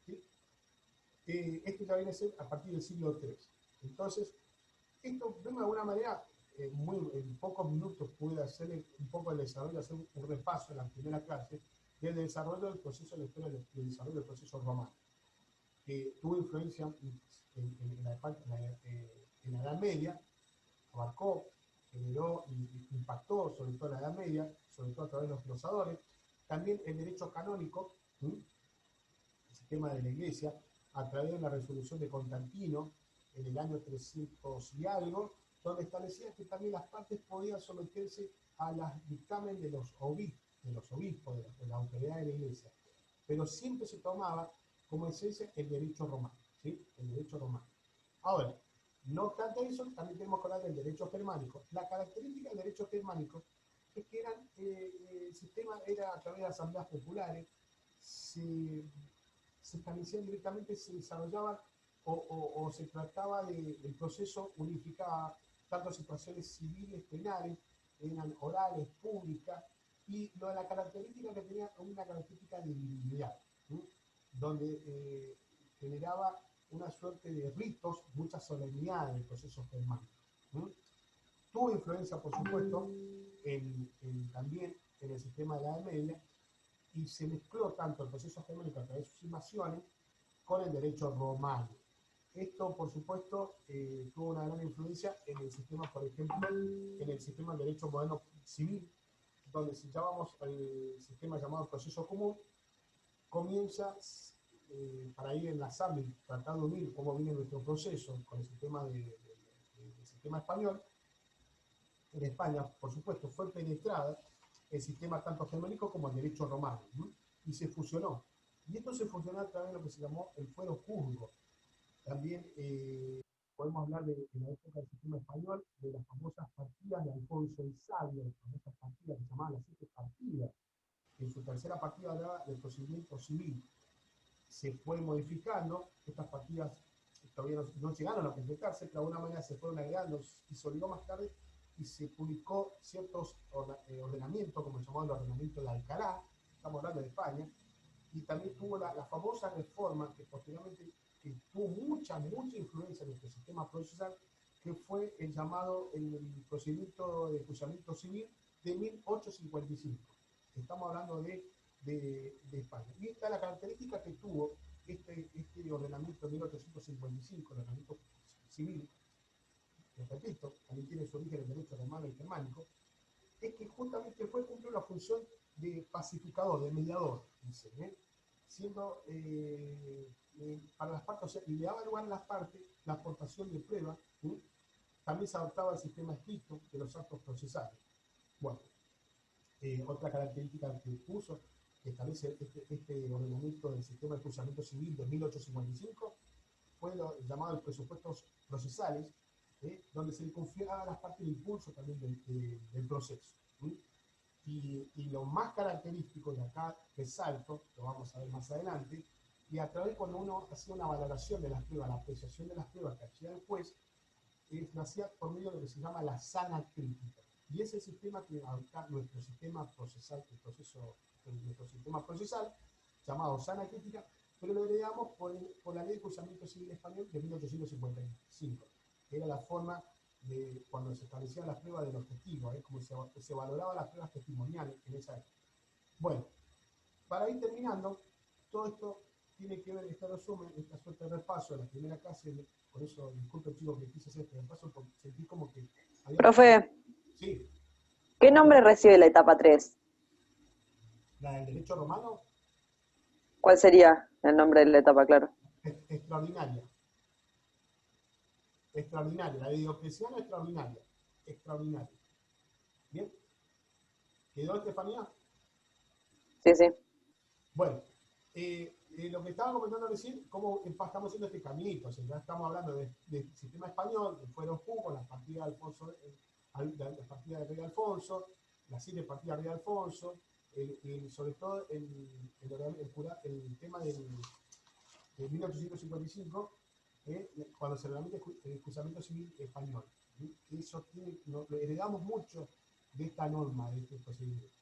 ¿Sí? Esto ya viene a ser a partir del siglo III. Entonces, esto de alguna manera, en pocos minutos pude hacer un poco el desarrollo, hacer un repaso en la primera clase del desarrollo del proceso de la historia del desarrollo del proceso romano, que tuvo influencia en la Edad Media, abarcó, generó y impactó sobre todo en la Edad Media, sobre todo a través de los glosadores, también el derecho canónico, el sistema de la Iglesia, a través de la resolución de Constantino en el año 300 y algo, donde establecía que también las partes podían someterse a los dictámenes de los obispos, de la autoridad de la Iglesia. pero siempre se tomaba como esencia el derecho romano, ¿sí? El derecho romano. Ahora, no obstante eso, también tenemos que hablar del derecho germánico. La característica del derecho germánico es que el sistema era a través de asambleas populares, se establecían directamente, se desarrollaban o se trataba del proceso unificado, tanto situaciones civiles, penales, eran orales, públicas, y lo de la característica que tenía una característica de divinidad, ¿sí? Donde generaba una suerte de ritos, mucha solemnidad en el proceso germánico. Tuvo influencia, por supuesto, también en el sistema de la Edad Media, y se mezcló tanto el proceso germánico a través de sus invasiones con el derecho romano. Esto, por supuesto, tuvo una gran influencia en el sistema, por ejemplo, en el sistema del derecho moderno civil, donde si llamamos al sistema llamado proceso común, comienza para ir enlazando y tratar de unir cómo viene nuestro proceso con el sistema del sistema español. En España, por supuesto, fue penetrada el sistema tanto germánico como el derecho romano, ¿no? Y se fusionó. Y esto se fusionó a través de lo que se llamó el fuero juzgo. También podemos hablar de la época del sistema español, de las famosas partidas de Alfonso el Sabio, las famosas partidas que se llamaban las 7 partidas. En su tercera partida hablaba del procedimiento civil. Se fue modificando, estas partidas todavía no llegaron a completarse, pero de alguna manera se fueron agregando y se olvidó más tarde y se publicó ciertos ordenamientos, como se llamaba el ordenamiento de Alcalá, estamos hablando de España, y también tuvo la famosa reforma que posteriormente tuvo mucha influencia en nuestro sistema procesal, que fue el llamado el procedimiento de enjuiciamiento civil de 1855. Estamos hablando de España. Y esta es la característica que tuvo este ordenamiento de 1855, el ordenamiento civil, que repito, también tiene su origen en el derecho romano y germánico, es que justamente fue cumplir la función de pacificador, de mediador, dice, siendo para las partes, o sea, y le daba lugar a las partes la aportación de pruebas, también se adoptaba el sistema escrito de los actos procesales. Bueno, otra característica que puso, que establece este ordenamiento del sistema de enjuiciamiento civil de 1855, fue lo llamado presupuestos procesales, donde se le confiaba a las partes el impulso también del proceso. Y lo más característico, de acá resalto, lo vamos a ver más adelante, y a través cuando uno hacía una valoración de las pruebas, la apreciación de las pruebas que hacía el juez, lo hacía por medio de lo que se llama la sana crítica. Y ese sistema que adopta nuestro sistema procesal, nuestro sistema procesal, llamado sana crítica, pero lo heredamos por la Ley de Enjuiciamiento Civil Español de 1855, que era la forma de cuando se establecían las pruebas de los testigos, como se valoraban las pruebas testimoniales en esa época. Bueno, para ir terminando, todo esto tiene que ver, este resumen, esta suerte de repaso de la primera clase, por eso disculpen chicos que quise hacer este repaso, porque sentí como que había... Profe, Sí. ¿qué nombre recibe la etapa 3? ¿La del derecho romano? ¿Cuál sería el nombre de la etapa, claro? Extraordinaria. Extraordinaria. La de Diocleciano extraordinaria. Extraordinaria. ¿Bien? ¿Quedó, Estefanía? Sí, sí. Bueno, lo que estaba comentando recién, cómo estamos haciendo este caminito. O sea, ya estamos hablando del sistema español, del fuero juzgo, las partidas de Alfonso, la partida del rey Alfonso, las 7 partidas del rey Alfonso, sobre todo el tema de 1855, cuando se reglamenta el enjuiciamiento civil español. Eso lo heredamos mucho de esta norma, de este procedimiento,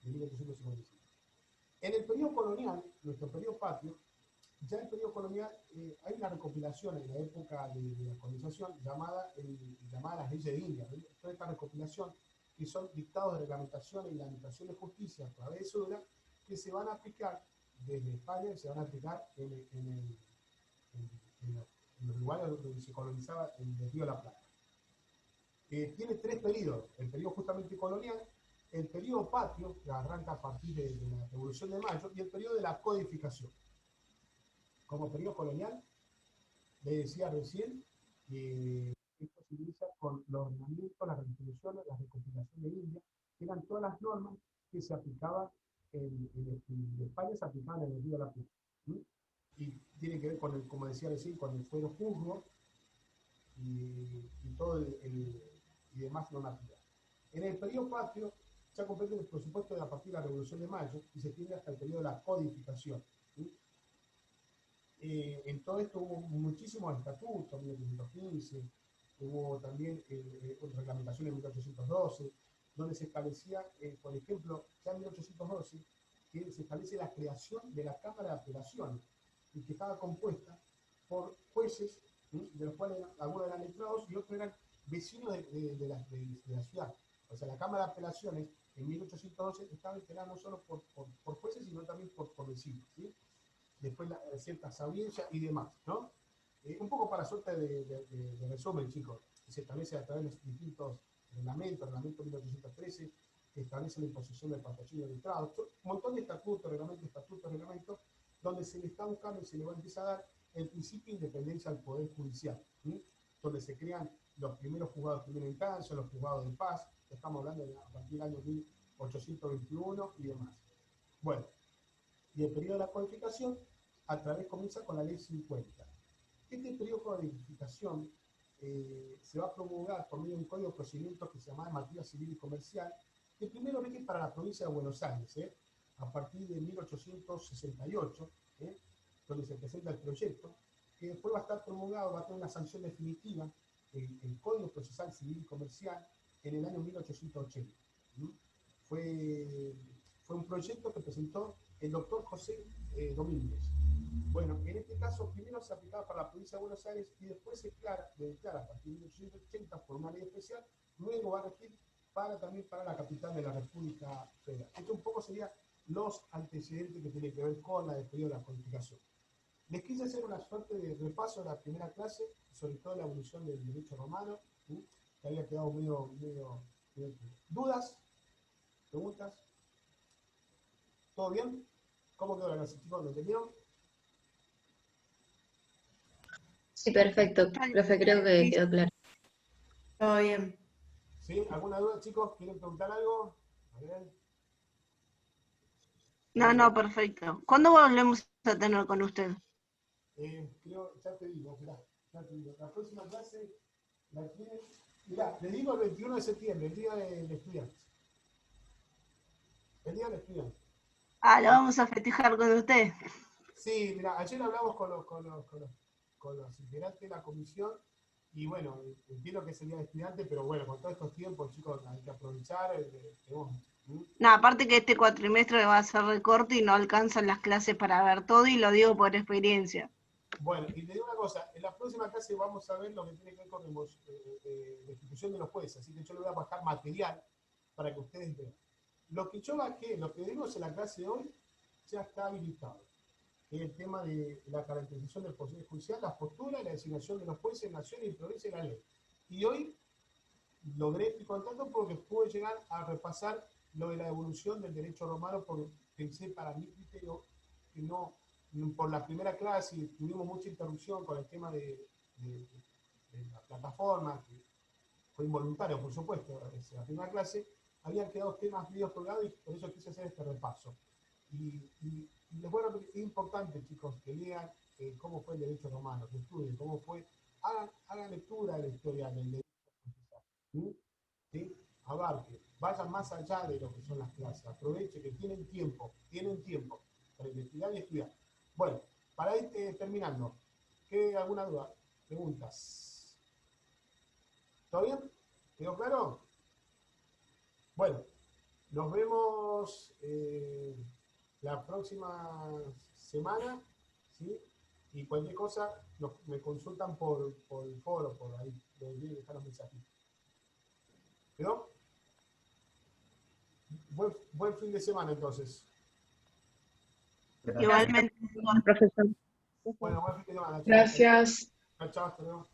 de 1855. En el periodo colonial, nuestro periodo patrio, ya en el periodo colonial hay una recopilación en la época de la colonización llamada las leyes de India. Toda esta recopilación, que son dictados de reglamentación y la administración de justicia a través de cédula, que se van a aplicar desde España, se van a aplicar en los lugares donde se colonizaba el río de la Plata. Tiene 3 periodos: el periodo justamente colonial, el periodo patrio, que arranca a partir de la Revolución de Mayo, y el periodo de la codificación. Como periodo colonial, le decía recién que esto se inicia con los ordenamientos, las resoluciones, la recopilación de India, que eran todas las normas que se aplicaban en España se aplicaban en el Río de la Plata. Y tiene que ver con, como decía recién, con el fuero juzgo y todo y demás normativa. En el periodo patrio ya comprende el presupuesto de a partir de la Revolución de Mayo y se tiene hasta el periodo de la codificación. En todo esto hubo muchísimos estatutos, 1815, hubo también reglamentación en 1812, donde se establecía, por ejemplo, ya en 1812, que se establece la creación de la Cámara de Apelaciones, y que estaba compuesta por jueces, de los cuales algunos eran letrados y otros eran vecinos de la ciudad. O sea, la Cámara de Apelaciones en 1812 estaba integrada no solo por jueces, sino también por vecinos, ¿sí? Después ciertas audiencias y demás, ¿no? Un poco para suerte de resumen, chicos, se establece a través de los distintos reglamentos, reglamento 1813, que establece la imposición del patrocinio de letrados, un montón de estatutos, reglamentos, donde se le está buscando y se le va a empezar a dar el principio de independencia al Poder Judicial, ¿sí? Donde se crean los primeros juzgados de primera instancia, los juzgados de paz, estamos hablando a partir del año 1821 y demás. Bueno, y el periodo de la codificación comienza con la ley 50. Este periodo de codificación se va a promulgar por medio de un código de procedimientos que se llama Materia Civil y Comercial, que primero rige para la provincia de Buenos Aires, a partir de 1868, donde se presenta el proyecto, que después va a estar promulgado, va a tener una sanción definitiva, el Código Procesal Civil y Comercial, en el año 1880. Fue un proyecto que presentó el doctor José Domínguez. Bueno, en este caso, primero se aplicaba para la provincia de Buenos Aires y después se declara a partir de 1880 por una ley especial, luego va a regir también para la capital de la República Federal. Esto un poco sería los antecedentes que tienen que ver con la periodo de la codificación. Les quise hacer una suerte de repaso de la primera clase, sobre todo la evolución del derecho romano, que había quedado medio. ¿Dudas? ¿Preguntas? ¿Todo bien? ¿Cómo quedó la clase, chicos? ¿Lo entendieron? Sí, perfecto, profe, creo que quedó claro. Todo bien. ¿Sí? ¿Alguna duda, chicos? ¿Quieren preguntar algo? A ver. No, perfecto. ¿Cuándo volvemos a tener con usted? Creo, ya te digo, ya te digo. La próxima clase la tienen. Mirá, les digo el 21 de septiembre, el día del estudiante. El día del estudiante. Ah, lo vamos a festejar con usted. Sí, mira, ayer hablamos con los integrantes de la comisión y bueno, entiendo que es el día del estudiante, pero bueno, con todos estos tiempos, chicos, hay que aprovechar. No, aparte que este cuatrimestre va a ser recorte y no alcanzan las clases para ver todo, y lo digo por experiencia. Bueno, y te digo una cosa, en la próxima clase vamos a ver lo que tiene que ver con la institución de los jueces, así que yo le voy a bajar material para que ustedes vean. Lo que yo bajé, lo que vimos en la clase de hoy, ya está habilitado. El tema de la caracterización del Poder Judicial, la postura y la designación de los jueces en nación y provincia y la ley. Y hoy logré este contacto porque pude llegar a repasar lo de la evolución del derecho romano, porque pensé para mi criterio que no, por la primera clase tuvimos mucha interrupción con el tema de la plataforma, que fue involuntario, por supuesto, la primera clase, habían quedado temas medio colgados y por eso quise hacer este repaso. Y les voy a repetir, es importante, chicos, que lean cómo fue el derecho romano, que estudien cómo fue, hagan lectura de la historia del derecho procesal, ¿sí? Abarque, vayan más allá de lo que son las clases, aprovechen que tienen tiempo para investigar y estudiar. Bueno, para ir terminando, ¿alguna duda? ¿Preguntas? ¿Todo bien? ¿Quedó claro? Bueno, nos vemos la próxima semana, ¿sí? Y cualquier cosa me consultan por el foro, por ahí, les voy a dejar los mensajes. ¿Quedó? Buen fin de semana, entonces. Igualmente, profesor. Bueno, buen fin de semana. Gracias. Chao, hasta luego.